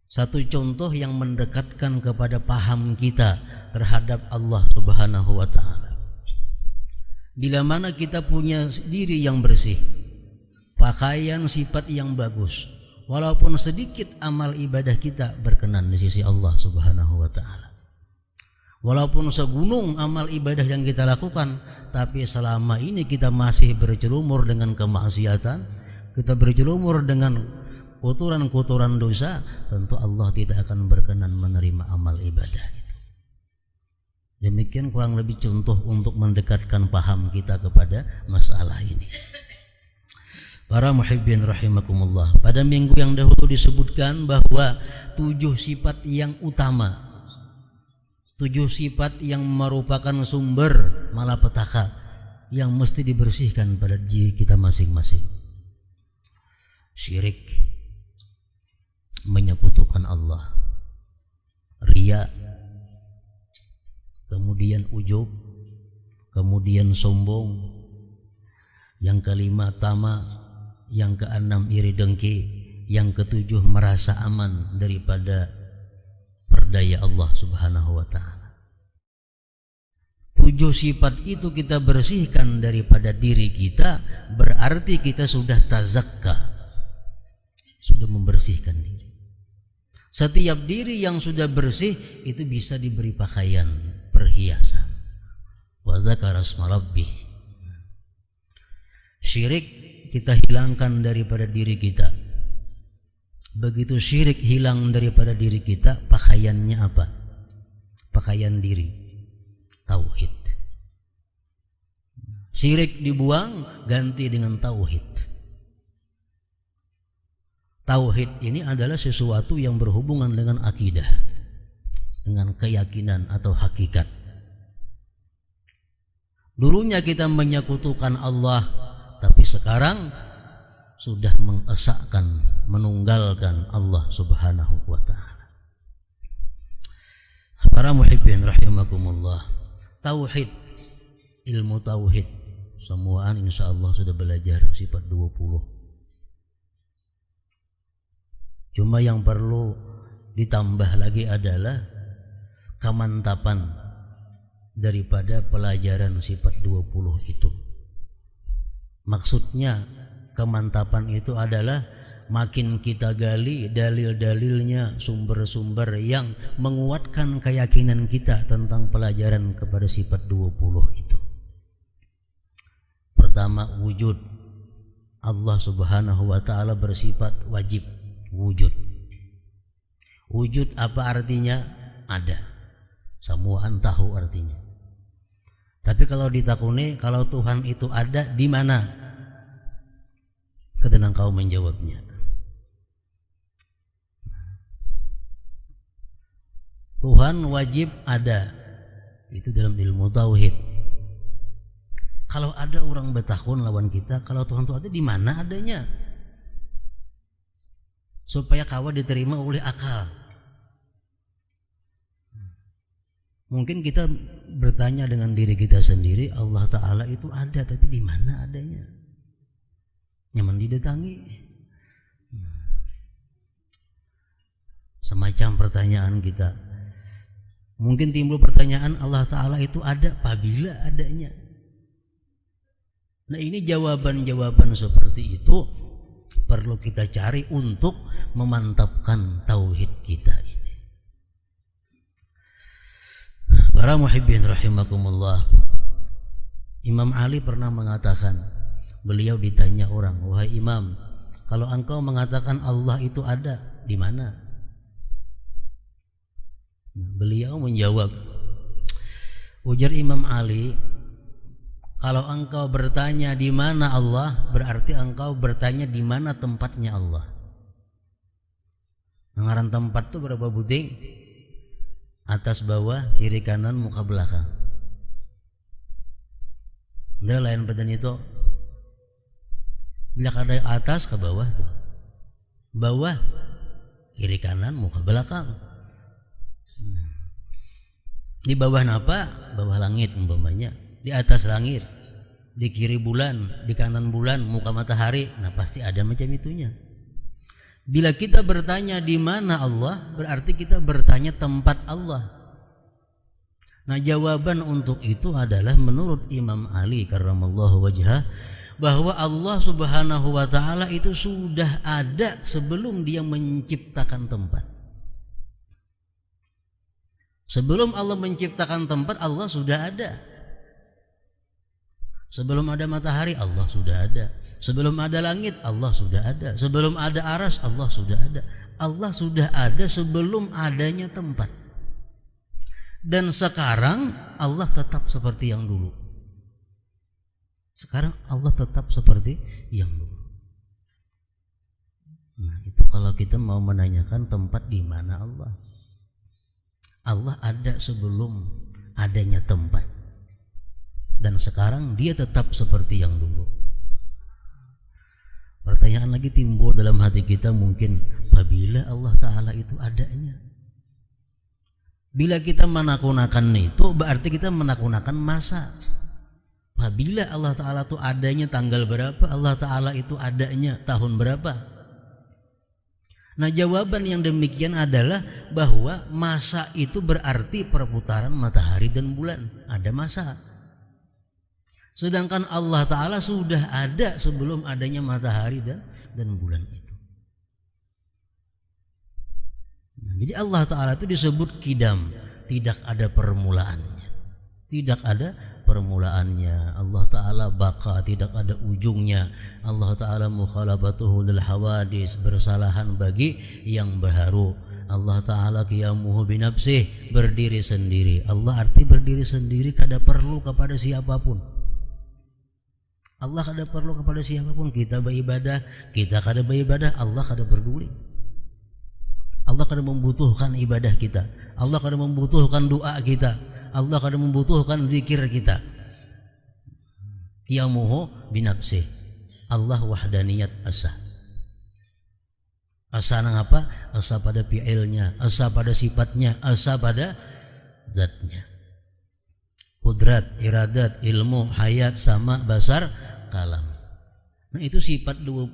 Satu contoh yang mendekatkan kepada paham kita terhadap Allah Subhanahu wa ta'ala. Bila mana kita punya diri yang bersih, pakaian sifat yang bagus, walaupun sedikit amal ibadah kita berkenan di sisi Allah Subhanahu wa ta'ala. Walaupun segunung amal ibadah yang kita lakukan, tapi selama ini kita masih bercelumur dengan kemaksiatan, kita bercelumur dengan kotoran-kotoran dosa, tentu Allah tidak akan berkenan menerima amal ibadah itu. Demikian kurang lebih contoh untuk mendekatkan paham kita kepada masalah ini. Para muhibbin rahimakumullah, pada minggu yang dahulu disebutkan bahwa 7 sifat yang utama, 7 sifat yang merupakan sumber malapetaka yang mesti dibersihkan pada diri kita masing-masing. Syirik, menyekutukan Allah, riya, kemudian ujub, kemudian sombong, yang kelima tama, yang keenam iri dengki, yang ketujuh merasa aman daripada perdaya Allah Subhanahu wa ta'ala. 7 sifat itu kita bersihkan daripada diri kita, berarti kita sudah tazakka, sudah membersihkan diri. Setiap diri yang sudah bersih itu bisa diberi pakaian, perhiasan. Wa dzakara asma rabbih. Syirik kita hilangkan daripada diri kita. Begitu syirik hilang daripada diri kita, pakaiannya apa? Pakaian diri, tauhid. Syirik dibuang, ganti dengan tauhid. Tauhid ini adalah sesuatu yang berhubungan dengan akidah, dengan keyakinan atau hakikat. Dulunya kita menyekutukan Allah, tapi sekarang sudah mengesahkan, menunggalkan Allah Subhanahu wa ta'ala. Para muhibbin rahimakumullah, tauhid, ilmu tauhid, semuaan insyaallah sudah belajar sifat 20. Cuma yang perlu ditambah lagi adalah kemantapan daripada pelajaran sifat 20 itu. Maksudnya kemantapan itu adalah makin kita gali dalil-dalilnya, sumber-sumber yang menguatkan keyakinan kita tentang pelajaran kepada sifat 20 itu. Pertama, wujud. Allah Subhanahu wa ta'ala bersifat wajib wujud. Wujud apa artinya? Ada. Samuan tahu artinya. Tapi kalau ditakuni, kalau Tuhan itu ada di mana? Ketenang kau menjawabnya. Tuhan wajib ada. Itu dalam ilmu tauhid. Kalau ada orang bertakun lawan kita, kalau Tuhan itu ada di mana adanya? Supaya kawa diterima oleh akal. Mungkin kita bertanya dengan diri kita sendiri, Allah Ta'ala itu ada, tapi di mana adanya? Nyaman didatangi. Semacam pertanyaan kita. Mungkin timbul pertanyaan, Allah Ta'ala itu ada, apabila adanya? Nah, ini jawaban-jawaban seperti itu perlu kita cari untuk memantapkan tauhid kita ini. Para muhibbin rahimakumullah, Imam Ali pernah mengatakan, beliau ditanya orang, wahai Imam, kalau engkau mengatakan Allah itu ada, di mana? Beliau menjawab, ujar Imam Ali, kalau engkau bertanya di mana Allah, berarti engkau bertanya di mana tempatnya Allah. Ngaran tempat itu berapa buting? Atas, bawah, kiri, kanan, muka, belakang. Ada lain badan itu. Bila ada atas ke bawah tuh. Bawah, kiri, kanan, muka, belakang. Di bawah apa? Bawah langit umpamanya. Di atas langit, di kiri bulan, di kanan bulan, muka matahari. Nah, pasti ada macam itunya. Bila kita bertanya di mana Allah, berarti kita bertanya tempat Allah. Nah, jawaban untuk itu adalah menurut Imam Ali karramallahu wajhah, bahwa Allah Subhanahu wa ta'ala itu sudah ada sebelum dia menciptakan tempat. Sebelum Allah menciptakan tempat, Allah sudah ada. Sebelum ada matahari, Allah sudah ada. Sebelum ada langit, Allah sudah ada. Sebelum ada aras, Allah sudah ada. Allah sudah ada sebelum adanya tempat. Dan sekarang Allah tetap seperti yang dulu. Sekarang Allah tetap seperti yang dulu. Nah, itu kalau kita mau menanyakan tempat di mana Allah. Allah ada sebelum adanya tempat. Dan sekarang dia tetap seperti yang dulu. Pertanyaan lagi timbul dalam hati kita mungkin, apabila Allah Ta'ala itu adanya. Bila kita menakunakan itu, berarti kita menakunakan masa. Apabila Allah Ta'ala itu adanya tanggal berapa, Allah Ta'ala itu adanya tahun berapa. Nah, jawaban yang demikian adalah bahwa masa itu berarti perputaran matahari dan bulan. Ada masa. Sedangkan Allah Ta'ala sudah ada sebelum adanya matahari dan bulan itu. Nah, jadi Allah Ta'ala itu disebut qidam, tidak ada permulaannya. Tidak ada permulaannya. Allah Ta'ala baqa, tidak ada ujungnya. Allah Ta'ala mukhalafatuhu lil hawadis, bersalahan bagi yang berharu. Allah Ta'ala qiyamuhu binafsih, berdiri sendiri. Allah arti berdiri sendiri, kada perlu kepada siapapun. Allah kada perlu kepada siapapun. Kita beribadah, kita kada beribadah, Allah kada peduli. Allah kada membutuhkan ibadah kita. Allah kada membutuhkan doa kita. Allah kada membutuhkan zikir kita. Qiyamuhu binafsih. Allah wahdaniyat asa. Asa nang apa? Asa pada fi'ilnya, asa pada sifatnya, asa pada zatnya. Kudrat, iradat, ilmu, hayat, sama, basar, kalam. Nah itu sifat 20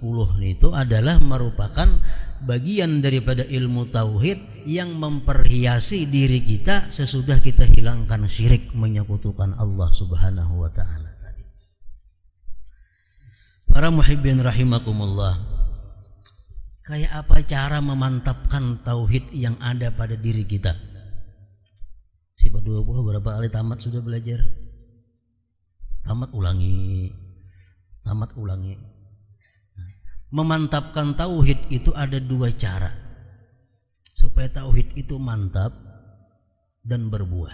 itu adalah merupakan bagian daripada ilmu tauhid yang memperhiasi diri kita sesudah kita hilangkan syirik menyekutukan Allah Subhanahu wa taala tadi. Para muhibbin rahimakumullah, kayak apa cara memantapkan tauhid yang ada pada diri kita? Sifat 20 berapa kali tamat sudah belajar? Tamat ulangi. Memantapkan tauhid itu ada dua cara supaya tauhid itu mantap dan berbuah.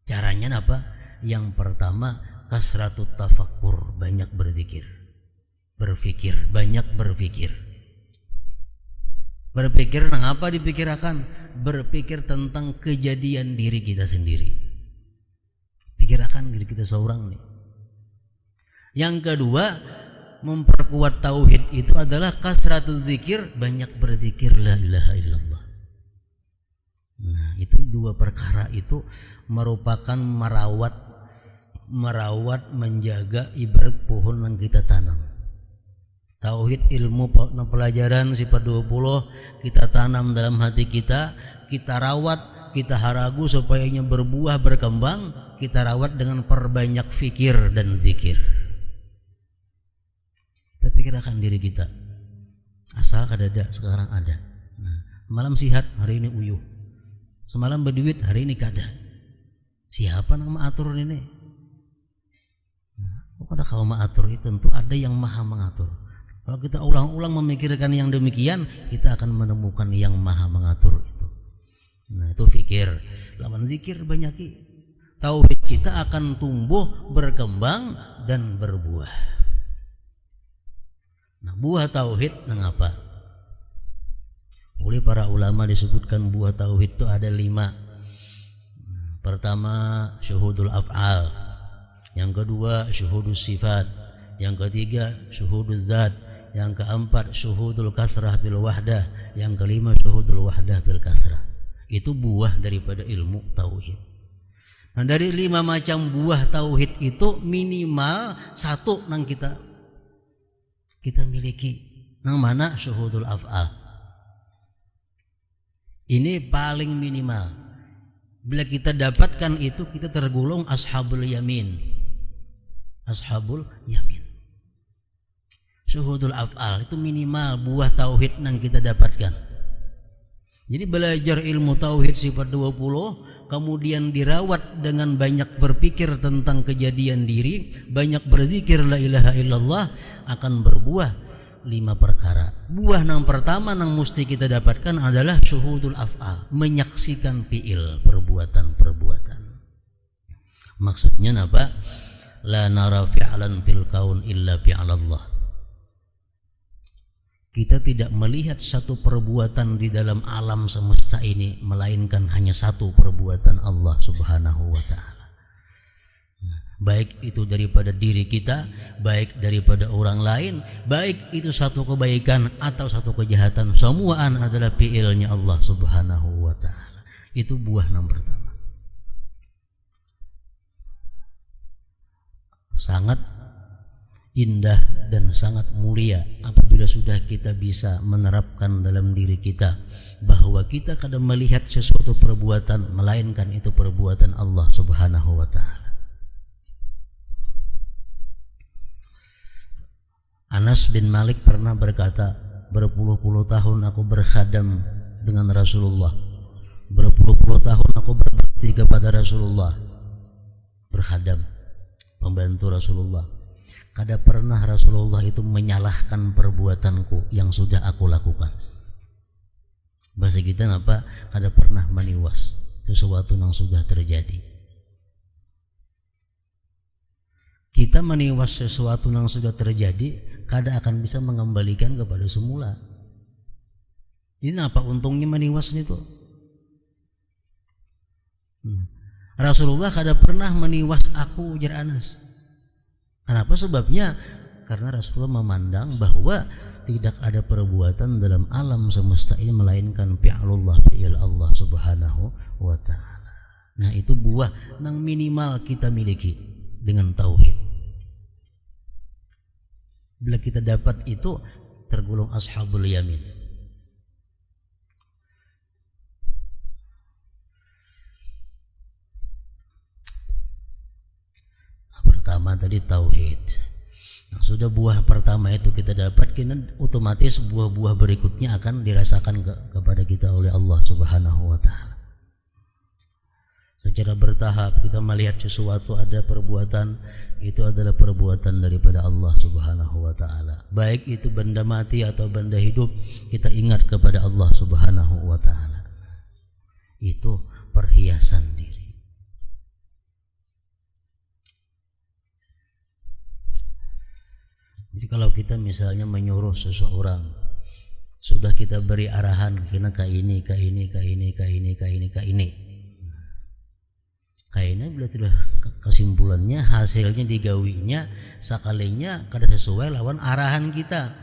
Caranya apa? Yang pertama, kasratut tafakkur, banyak berzikir, banyak berpikir. Berpikir tentang apa dipikirkan? Berpikir tentang kejadian diri kita sendiri. Pikirkan diri kita seorang nih. Yang kedua, memperkuat tauhid itu adalah kasratul zikir, banyak berzikir la ilaha illallah. Nah, itu dua perkara itu merupakan merawat menjaga ibarat pohon yang kita tanam. Tauhid, ilmu pelajaran sifat 20 kita tanam dalam hati kita rawat, kita haragu supaya berbuah berkembang, kita rawat dengan perbanyak fikir dan zikir. Kita pikirkan diri kita, asal kadada sekarang ada. Nah, malam sihat, hari ini uyuh. Semalam berduit, hari ini kada. Siapa yang mengatur ini? Pada kau mengatur itu tentu ada yang maha mengatur. Kalau kita ulang-ulang memikirkan yang demikian, kita akan menemukan yang maha mengatur itu. Nah itu fikir. Lawan zikir banyaki. Tauhid kita akan tumbuh, berkembang dan berbuah. Nah buah tauhid mengapa? Oleh para ulama disebutkan buah tauhid itu ada 5. Pertama syuhudul af'al, yang kedua syuhudus sifat, yang ketiga syuhudul zat, yang keempat syuhudul kasrah bil wahdah, yang kelima syuhudul wahdah bil kasrah. Itu buah daripada ilmu tauhid. Nah dari 5 macam buah tauhid itu minimal 1 yang kita miliki. Yang mana? Syuhudul af'al. Ini paling minimal. Bila kita dapatkan itu, kita tergolong ashabul yamin. Ashabul yamin. Syuhudul af'al itu minimal buah tauhid yang kita dapatkan. Jadi belajar ilmu tauhid sifat 20, kemudian dirawat dengan banyak berpikir tentang kejadian diri, banyak berzikir la ilaha illallah, akan berbuah 5 perkara. Buah yang pertama yang mesti kita dapatkan adalah syuhudul af'al, menyaksikan fi'il, perbuatan-perbuatan. Maksudnya apa? La nara fi'lan fil kaun illa fi'lallah. Kita tidak melihat satu perbuatan di dalam alam semesta ini melainkan hanya satu perbuatan Allah Subhanahu wa taala. Baik itu daripada diri kita, baik daripada orang lain, baik itu satu kebaikan atau satu kejahatan, semuaan adalah fi'ilnya Allah Subhanahu wa taala. Itu buah yang pertama. Sangat indah dan sangat mulia apabila sudah kita bisa menerapkan dalam diri kita bahwa kita kadang melihat sesuatu perbuatan melainkan itu perbuatan Allah Subhanahu wa taala. Anas bin Malik pernah berkata, berpuluh-puluh tahun aku berkhadam dengan Rasulullah, berpuluh-puluh tahun aku berbakti kepada Rasulullah, berkhadam, membantu Rasulullah. Kada pernah Rasulullah itu menyalahkan perbuatanku yang sudah aku lakukan. Bahasa kita apa? Kada pernah meniwas sesuatu yang sudah terjadi. Kita meniwas sesuatu yang sudah terjadi, kada akan bisa mengembalikan kepada semula. Ini apa untungnya meniwas itu? Rasulullah kada pernah meniwas aku, ujar Anas. Kenapa? Sebabnya karena Rasulullah memandang bahwa tidak ada perbuatan dalam alam semesta ini melainkan fi'lullah, fi'il Allah Subhanahu wa taala. Nah, itu buah yang minimal kita miliki dengan tauhid. Bila kita dapat itu tergolong ashabul yamin. Pertama tadi tauhid. Nah, sudah buah pertama itu kita dapat, otomatis buah-buah berikutnya akan dirasakan kepada kita oleh Allah Subhanahu wa taala. Secara bertahap kita melihat sesuatu, ada perbuatan, itu adalah perbuatan daripada Allah Subhanahu wa taala. Baik itu benda mati atau benda hidup, kita ingat kepada Allah Subhanahu wa taala. Itu perhiasan diri. Jadi kalau kita misalnya menyuruh seseorang, sudah kita beri arahan, kena ke ini, ke ini, ke ini, ke ini, ke ini, ke ini. Kayaknya bila sudah kesimpulannya, hasilnya digawinya sakalinya kada sesuai lawan arahan kita.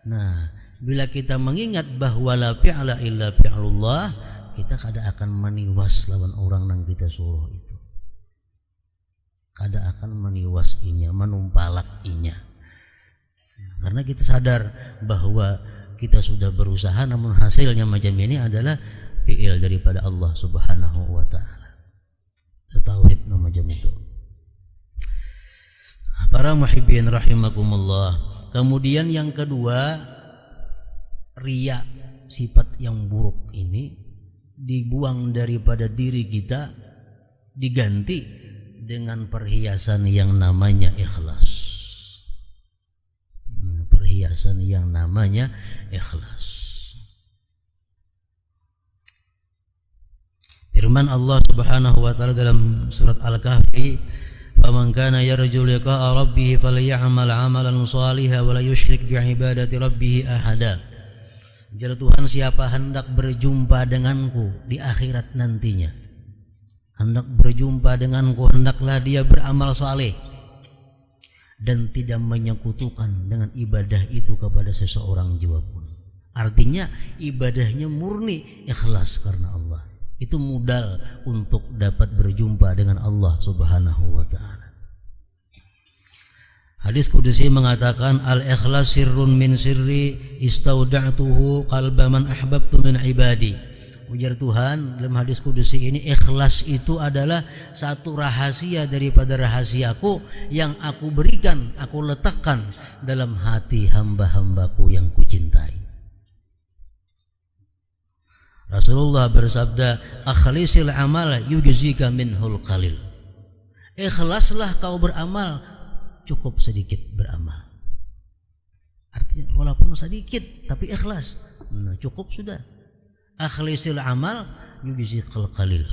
Nah, bila kita mengingat bahwa la fi'la illa fi'lullah, kita kada akan meniwas lawan orang yang kita suruh itu. Kada akan meniwas inya, menumpalak inya. Karena kita sadar bahwa kita sudah berusaha, namun hasilnya macam ini adalah fi'il daripada Allah Subhanahu wa taala. Tauhid macam itu. Para muhibbin rahimakumullah. Kemudian yang kedua, riya, sifat yang buruk ini dibuang daripada diri kita, diganti dengan perhiasan yang namanya ikhlas. Perhiasan yang namanya ikhlas. Firman Allah Subhanahu wa taala dalam surat Al-Kahfi, "Faman kana yarju liqa'a rabbih falyamal 'amalan shalihan wa la yusyrik bi'ibadati rabbih ahada." Jadi Tuhan, siapa hendak berjumpa denganku di akhirat nantinya, hendak berjumpa denganku, hendaklah dia beramal saleh dan tidak menyekutukan dengan ibadah itu kepada seseorang jiwa pun. Artinya ibadahnya murni ikhlas karena Allah. Itu modal untuk dapat berjumpa dengan Allah Subhanahu wa taala. Hadis kudusi mengatakan, al-ikhlas sirrun min sirri istauda'tuhu qalba man ahbabtu min ibadi. Ujar Tuhan dalam hadis kudusi ini, ikhlas itu adalah satu rahasia daripada rahasiaku yang aku berikan, aku letakkan dalam hati hamba-hambaku yang kucintai. Rasulullah bersabda, akhlisil amal yujzika minhul qalil. Ikhlaslah kau beramal, cukup sedikit beramal. Artinya walaupun sedikit tapi ikhlas, cukup sudah. Akhlisil amal yujzikal qalil.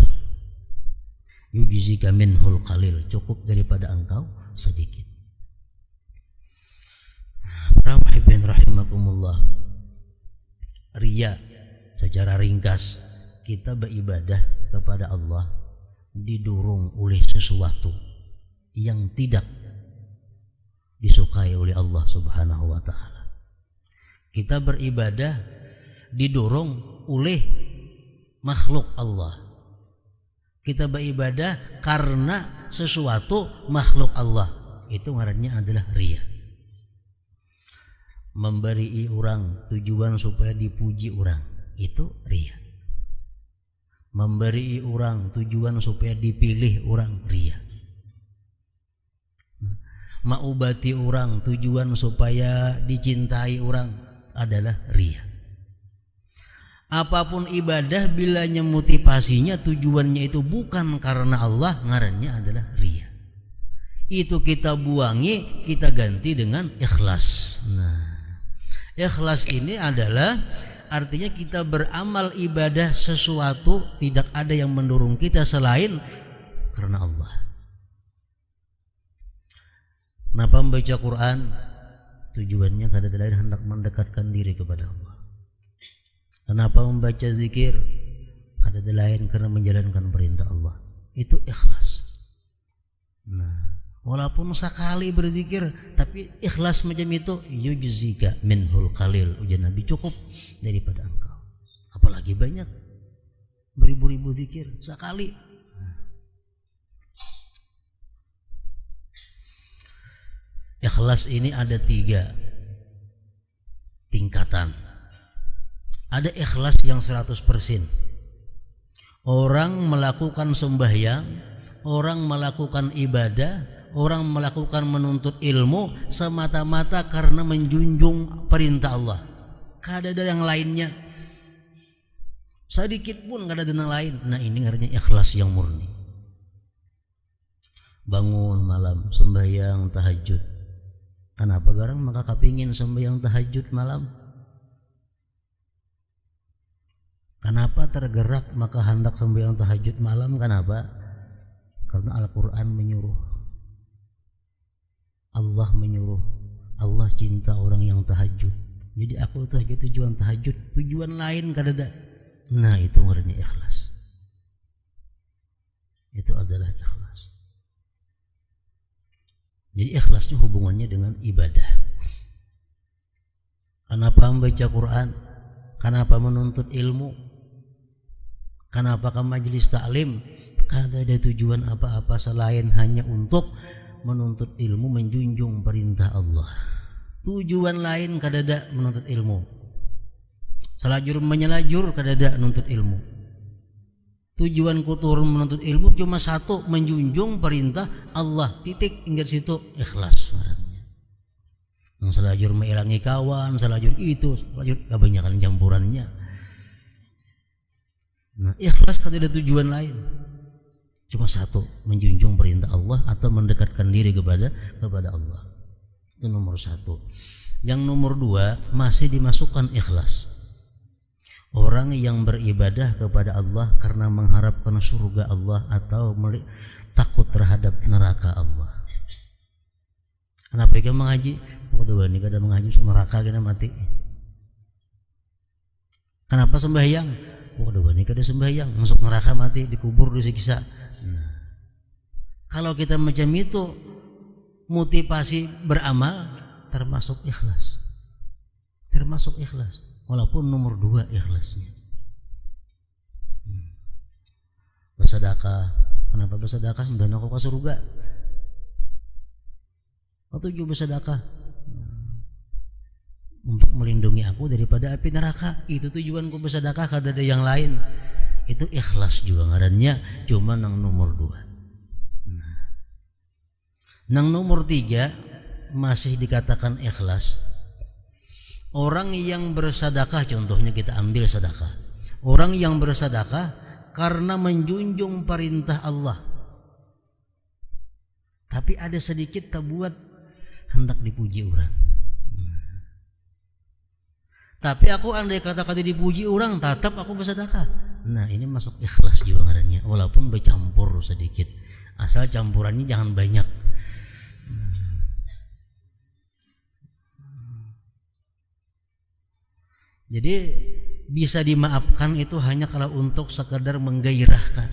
Yujzika minhul qalil, cukup daripada engkau sedikit. Rahimahibin rahimakumullah. Riya secara ringkas, kita beribadah kepada Allah didorong oleh sesuatu yang tidak disukai oleh Allah Subhanahu wa taala. Kita beribadah didorong oleh makhluk Allah. Kita beribadah karena sesuatu makhluk Allah. Itu ngarannya adalah riya. Memberi orang tujuan supaya dipuji orang, itu riya. Memberi orang tujuan supaya dipilih orang, riya. Maubati orang tujuan supaya dicintai orang adalah riya. Apapun ibadah bila motivasinya, tujuannya itu bukan karena Allah, ngarannya adalah riya. Itu kita buangi, kita ganti dengan ikhlas. Nah, ikhlas ini adalah artinya kita beramal ibadah sesuatu tidak ada yang mendorong kita selain karena Allah. Kenapa membaca Quran? Tujuannya kada lain hendak mendekatkan diri kepada Allah. Kenapa membaca zikir? Kada lain karena menjalankan perintah Allah. Itu ikhlas. Nah, walaupun sekali berzikir tapi ikhlas macam itu, yujzika minhul qalil, ujar Nabi, cukup daripada engkau. Apalagi banyak beribu-ribu zikir sekali. Ikhlas ini ada 3 tingkatan. Ada ikhlas yang 100%. Orang melakukan sembahyang, orang melakukan ibadah, orang melakukan menuntut ilmu semata-mata karena menjunjung perintah Allah. Kada ada yang lainnya. Sedikit pun kada ada yang lain. Nah, ini artinya ikhlas yang murni. Bangun malam sembahyang tahajud. Kenapa garang maka kapingin sembahyang tahajud malam? Kenapa tergerak maka hendak sembahyang tahajud malam? Kenapa? Karena Al-Quran menyuruh, Allah menyuruh, Allah cinta orang yang tahajud. Jadi aku tahajud tujuan tahajud, tujuan lain kadada. Nah, itu artinya ikhlas. Itu adalah ikhlas. Jadi ikhlasnya hubungannya dengan ibadah. Kenapa membaca Quran? Kenapa menuntut ilmu? Kenapa ke majelis taklim? Kada ada tujuan apa-apa selain hanya untuk menuntut ilmu, menjunjung perintah Allah. Tujuan lain kada ada menuntut ilmu. Selajur menyelajur kada ada menuntut ilmu. Tujuanku turun menuntut ilmu cuma satu, menjunjung perintah Allah. Titik, hingga situ ikhlas. Selajur mengilangi kawan, selajur itu, selajur kebanyakan campurannya. Nah, ikhlas kada ada tujuan lain. Cuma satu, menjunjung perintah Allah atau mendekatkan diri kepada Allah. Itu nomor 1. Yang nomor 2, masih dimasukkan ikhlas. Orang yang beribadah kepada Allah karena mengharapkan surga Allah atau takut terhadap neraka Allah. Kenapa kita mengaji? Waduh, ini kada mengaji masuk neraka kita mati. Kenapa sembahyang? Waduh, ini kada sembahyang masuk neraka mati, dikubur, disiksa. Nah, kalau kita macam itu motivasi beramal termasuk ikhlas. Termasuk ikhlas. Walaupun nomor 2 ikhlasnya. Bersedekah. Kenapa bersedekah? Dan aku ke surga. Atau juga bersedekah untuk melindungi aku daripada api neraka. Itu tujuanku bersedekah, kada ada yang lain. Itu ikhlas juga ngarannya, cuma nang nomor 2. Nang nomor 3 masih dikatakan ikhlas. Orang yang bersedekah, contohnya kita ambil sedekah. Orang yang bersedekah karena menjunjung perintah Allah. Tapi ada sedikit tabuat hendak dipuji orang. Tapi aku andai kata-kata dipuji orang, tetap aku bersedekah. Nah, ini masuk ikhlas juga ngarannya, walaupun bercampur sedikit. Asal campurannya jangan banyak. Jadi bisa dimaafkan itu hanya kalau untuk sekedar menggairahkan.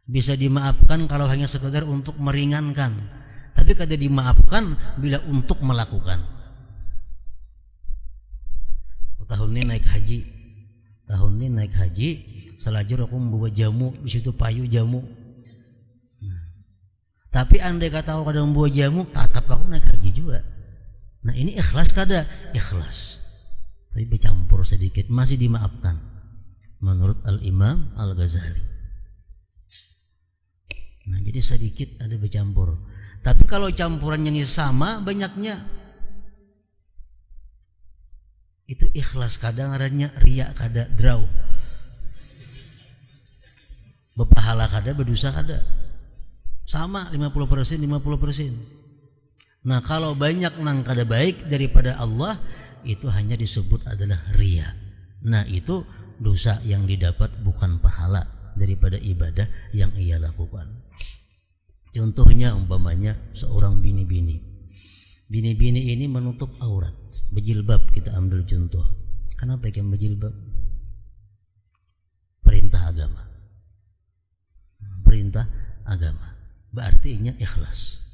Bisa dimaafkan kalau hanya sekedar untuk meringankan. Tapi kada dimaafkan bila untuk melakukan. Tahun ini naik haji, selajur aku membawa jamu, di situ payu jamu. Tapi andai kata aku kada membawa jamu, tetap aku naik haji juga. Nah, ini ikhlas kada? Ikhlas. Tapi bercampur sedikit, masih dimaafkan menurut Al-Imam Al-Ghazali. Nah, jadi sedikit ada bercampur. Tapi kalau campurannya ini sama banyaknya, itu ikhlas. Kadang ngarannya riya kada, draw. Berpahala kada, berdosa kada. Sama 50%, 50%. Nah, kalau banyak nang kada baik daripada Allah, itu hanya disebut adalah riya. Nah, itu dosa yang didapat, bukan pahala daripada ibadah yang ia lakukan. Contohnya umpamanya seorang bini-bini. Bini-bini ini menutup aurat, berjilbab, kita ambil contoh. Kenapa yang berjilbab? Perintah agama. Perintah agama. Berarti ini ikhlas.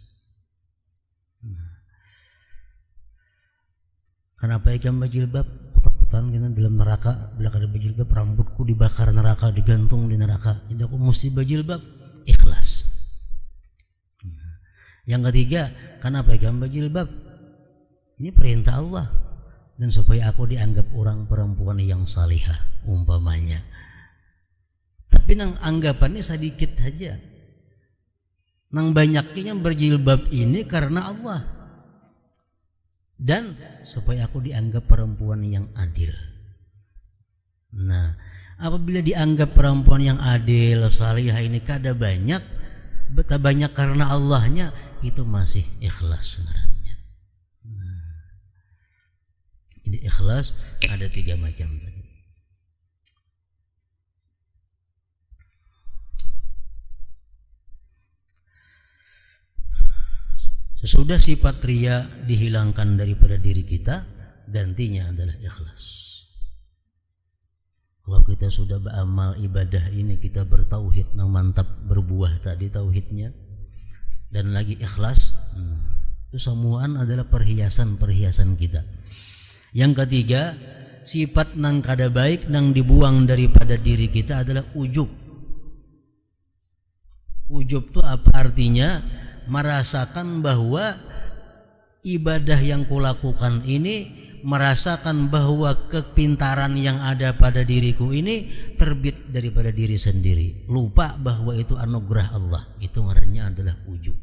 Kenapa ikan berjilbab? Ketakutan kita dalam neraka, bila ada berjilbab rambutku dibakar neraka, digantung di neraka. Jadi aku mesti berjilbab, ikhlas. Yang ketiga, karena pegang jilbab. Ini perintah Allah. Dan supaya aku dianggap orang perempuan yang salihah umpamanya. Tapi nang anggapannya sedikit saja. Nang banyaknya berjilbab ini karena Allah. Dan supaya aku dianggap perempuan yang adil. Nah, apabila dianggap perempuan yang adil, salihah ini kada banyak, betah banyak karena Allahnya, itu masih ikhlas sebenarnya. Nah, jadi ikhlas ada 3 macam tadi. Sesudah sifat riya dihilangkan daripada diri kita, gantinya adalah ikhlas. Kalau kita sudah beramal ibadah ini, kita bertauhid, nang mantap berbuah tadi tauhidnya, dan lagi ikhlas, itu semuaan adalah perhiasan-perhiasan kita. Yang ketiga, sifat nang kada baik nang dibuang daripada diri kita adalah ujub. Ujub itu apa artinya? Merasakan bahwa ibadah yang kulakukan ini, merasakan bahwa kepintaran yang ada pada diriku ini terbit daripada diri sendiri, lupa bahwa itu anugerah Allah. Itu ngarannya adalah ujub.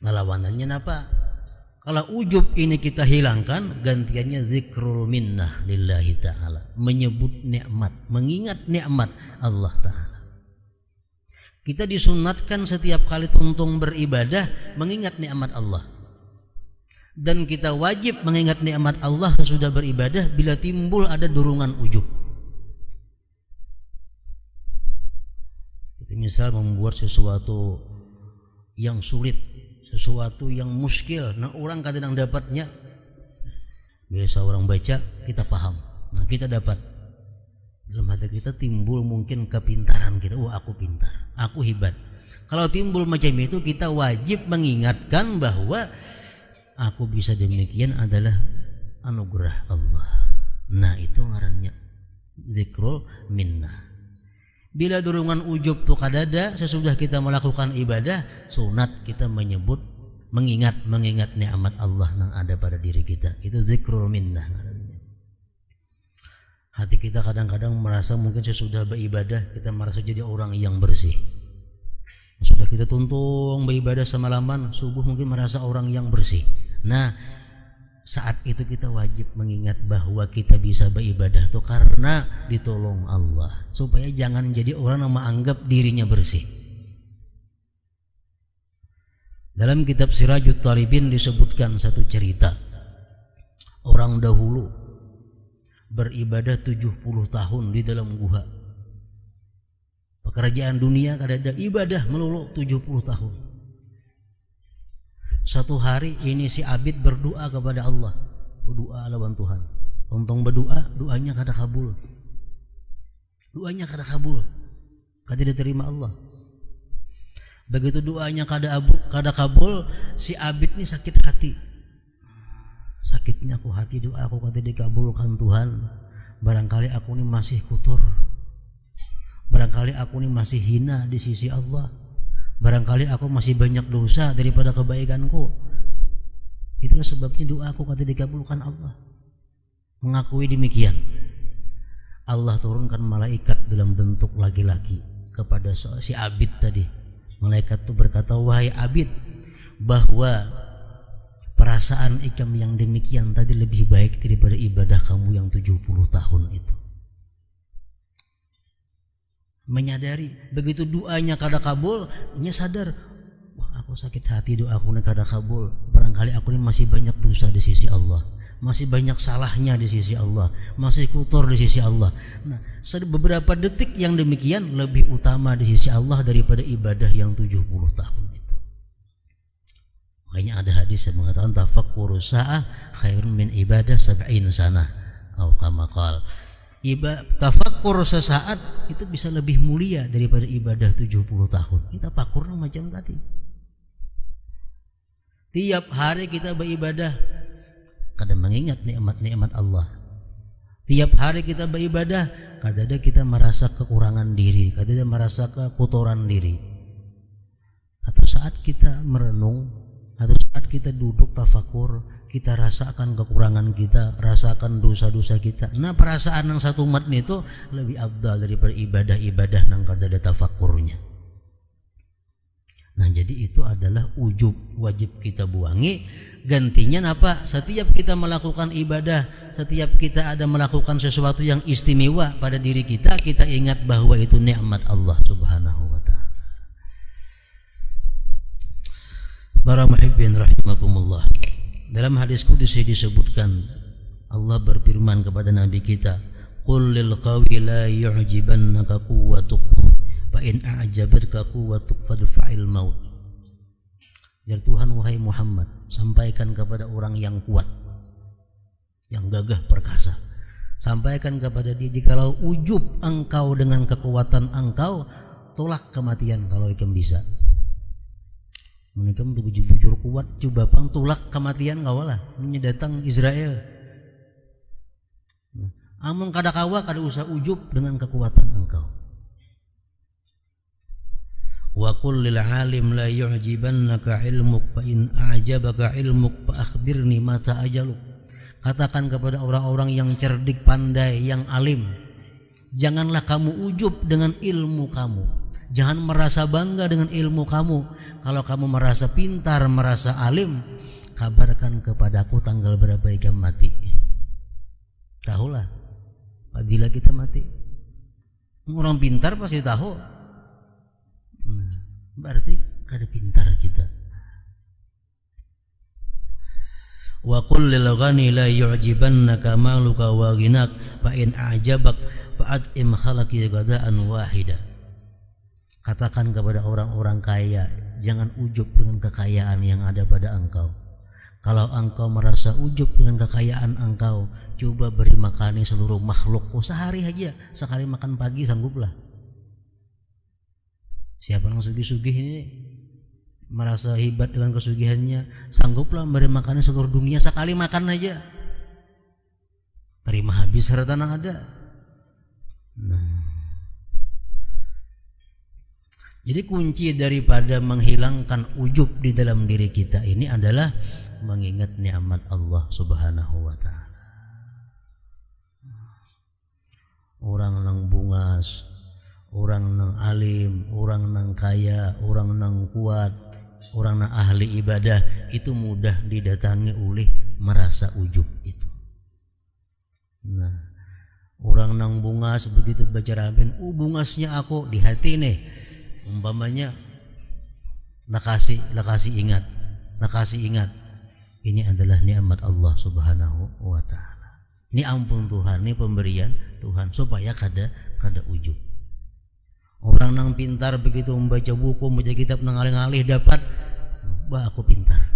Nah, lawanannya apa? Kalau ujub ini kita hilangkan, gantiannya zikrul minnah lillahi ta'ala, menyebut nikmat, mengingat nikmat Allah ta'ala. Kita disunatkan setiap kali tuntung beribadah mengingat nikmat Allah. Dan kita wajib mengingat nikmat Allah sesudah beribadah bila timbul ada dorongan ujub. Itu misal membuat sesuatu yang sulit, sesuatu yang muskil, nah orang kadang dapatnya, biasa orang baca kita paham, nah kita dapat, dalam hati kita timbul mungkin kepintaran kita, wah aku pintar, aku hebat. Kalau timbul macam itu, kita wajib mengingatkan bahwa aku bisa demikian adalah anugerah Allah. Nah itu ngarannya zikrul minnah. Bila dorongan ujub tu kadada, sesudah kita melakukan ibadah, sunat kita menyebut, mengingat nikmat Allah yang ada pada diri kita. Itu zikrul minnah. Hati kita kadang-kadang merasa mungkin sesudah beribadah kita merasa jadi orang yang bersih. Sudah kita tuntung beribadah semalaman, subuh mungkin merasa orang yang bersih. Nah, saat itu kita wajib mengingat bahwa kita bisa beribadah itu karena ditolong Allah, supaya jangan jadi orang yang menganggap dirinya bersih. Dalam kitab Sirajut Talibin disebutkan satu cerita. Orang dahulu beribadah 70 tahun di dalam guha. Pekerjaan dunia kada ada, ibadah melulu 70 tahun. Satu hari ini si abid berdoa kepada Allah, berdoa lawan Tuhan. Untung berdoa, doanya kada kabul. Doanya kada kabul, kada diterima Allah. Begitu doanya kada kabul, si abid ini sakit hati. Sakitnya aku hati, doa aku kada dikabulkan Tuhan. Barangkali aku ini masih kotor. Barangkali aku ini masih hina di sisi Allah. Barangkali aku masih banyak dosa daripada kebaikanku. Itulah sebabnya doa aku kata dikabulkan Allah. Mengakui demikian, Allah turunkan malaikat dalam bentuk laki-laki kepada si abid tadi. Malaikat itu berkata, wahai abid, bahwa perasaan ikam yang demikian tadi lebih baik daripada ibadah kamu yang 70 tahun itu. Menyadari begitu doanya kada kabul, dia sadar, wah aku sakit hati, doa aku ini kada kabul. Barangkali aku ini masih banyak dosa di sisi Allah, masih banyak salahnya di sisi Allah, masih kotor di sisi Allah. Nah, beberapa detik yang demikian lebih utama di sisi Allah daripada ibadah yang 70 tahun itu. Makanya ada hadis yang mengatakan tafakkuru sa'ah khairun min ibadah 70 sanah atau kama qala. Tafakkur sesaat itu bisa lebih mulia daripada ibadah 70 tahun. Kita pakur macam tadi. Tiap hari kita beribadah, kadang mengingat nikmat-nikmat Allah. Tiap hari kita beribadah, kadang-kadang kita merasa kekurangan diri, kadang-kadang merasa kekotoran diri. Atau saat kita merenung, atau saat kita duduk tafakur, kita rasakan kekurangan kita, rasakan dosa-dosa kita. Nah, perasaan yang satu matni itu lebih afdal daripada ibadah-ibadah nang kada ada tafakurnya. Nah, jadi itu adalah ujub, wajib kita buangi. Gantinya apa? Setiap kita melakukan ibadah, setiap kita ada melakukan sesuatu yang istimewa pada diri kita, kita ingat bahwa itu nikmat Allah Subhanahu wa ta'ala. Para muhibbin rahimakumullah. Dalam hadis qudsi disebutkan, Allah berfirman kepada Nabi kita, "Qul lil qawi la yu'jibannaka quwwatuhu, fa in a'jabatka quwwatuk fadfa'il maut." Ya Tuhan, wahai Muhammad, sampaikan kepada orang yang kuat, yang gagah perkasa, sampaikan kepada dia, jikalau ujub engkau dengan kekuatan engkau, tolak kematian kalau ikam bisa. Mereka tuh bujur-bujur kuat, coba pang tolak kematian kau lah, datang Israel. Amun kada kawa kada usah ujub dengan kekuatan engkau. Wa qul lil alim la yu'jibannaka ilmuk fa in a'jabaka ilmuk fa akhbirni mata ajaluk. Katakan kepada orang-orang yang cerdik, pandai, yang alim, janganlah kamu ujub dengan ilmu kamu. Jangan merasa bangga dengan ilmu kamu. Kalau kamu merasa pintar, merasa alim, kabarkan kepadaku tanggal berapa ikam mati. Tahulah apabila kita mati. Orang pintar pasti tahu. Nah, berarti kada pintar kita. Wa qul lil ghani la yu'jibannaka maluka wa ghinak fa in a'jabak fa at'im khalaqi ghadaan wahida. Katakan kepada orang-orang kaya, jangan ujub dengan kekayaan yang ada pada engkau. Kalau engkau merasa ujub dengan kekayaan engkau, coba beri makani seluruh makhluk. Sehari aja, sekali makan pagi sangguplah. Siapa yang sugih-sugih ini merasa hebat dengan kesugihannya, sangguplah beri makani seluruh dunia sekali makan aja. Terima habis harta yang ada. Nah, jadi kunci daripada menghilangkan ujub di dalam diri kita ini adalah mengingat nikmat Allah Subhanahu wa ta'ala. Orang nang bungas, orang nang alim, orang nang kaya, orang nang kuat, orang nang ahli ibadah, itu mudah didatangi oleh merasa ujub itu. Nah, orang nang bungas begitu baca rabbin, bungasnya aku di hati nih. Umpamanya nakasih ingat, ini adalah nikmat Allah Subhanahu wa ta'ala. Ini ampun Tuhan, ini pemberian Tuhan supaya kada ujub. Orang nang pintar begitu membaca buku, membaca kitab nang alih-alih dapat, bah aku pintar.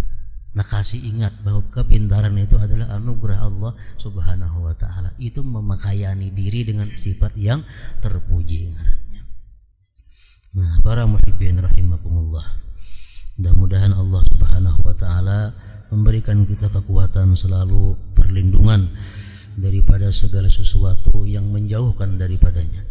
Nakasih ingat bahwa kepintaran itu adalah anugerah Allah Subhanahu wa ta'ala. Itu memakayani diri dengan sifat yang terpuji. Nah, para muhibbin rahimakumullah, mudah-mudahan Allah Subhanahu wa ta'ala memberikan kita kekuatan, selalu perlindungan daripada segala sesuatu yang menjauhkan daripadanya.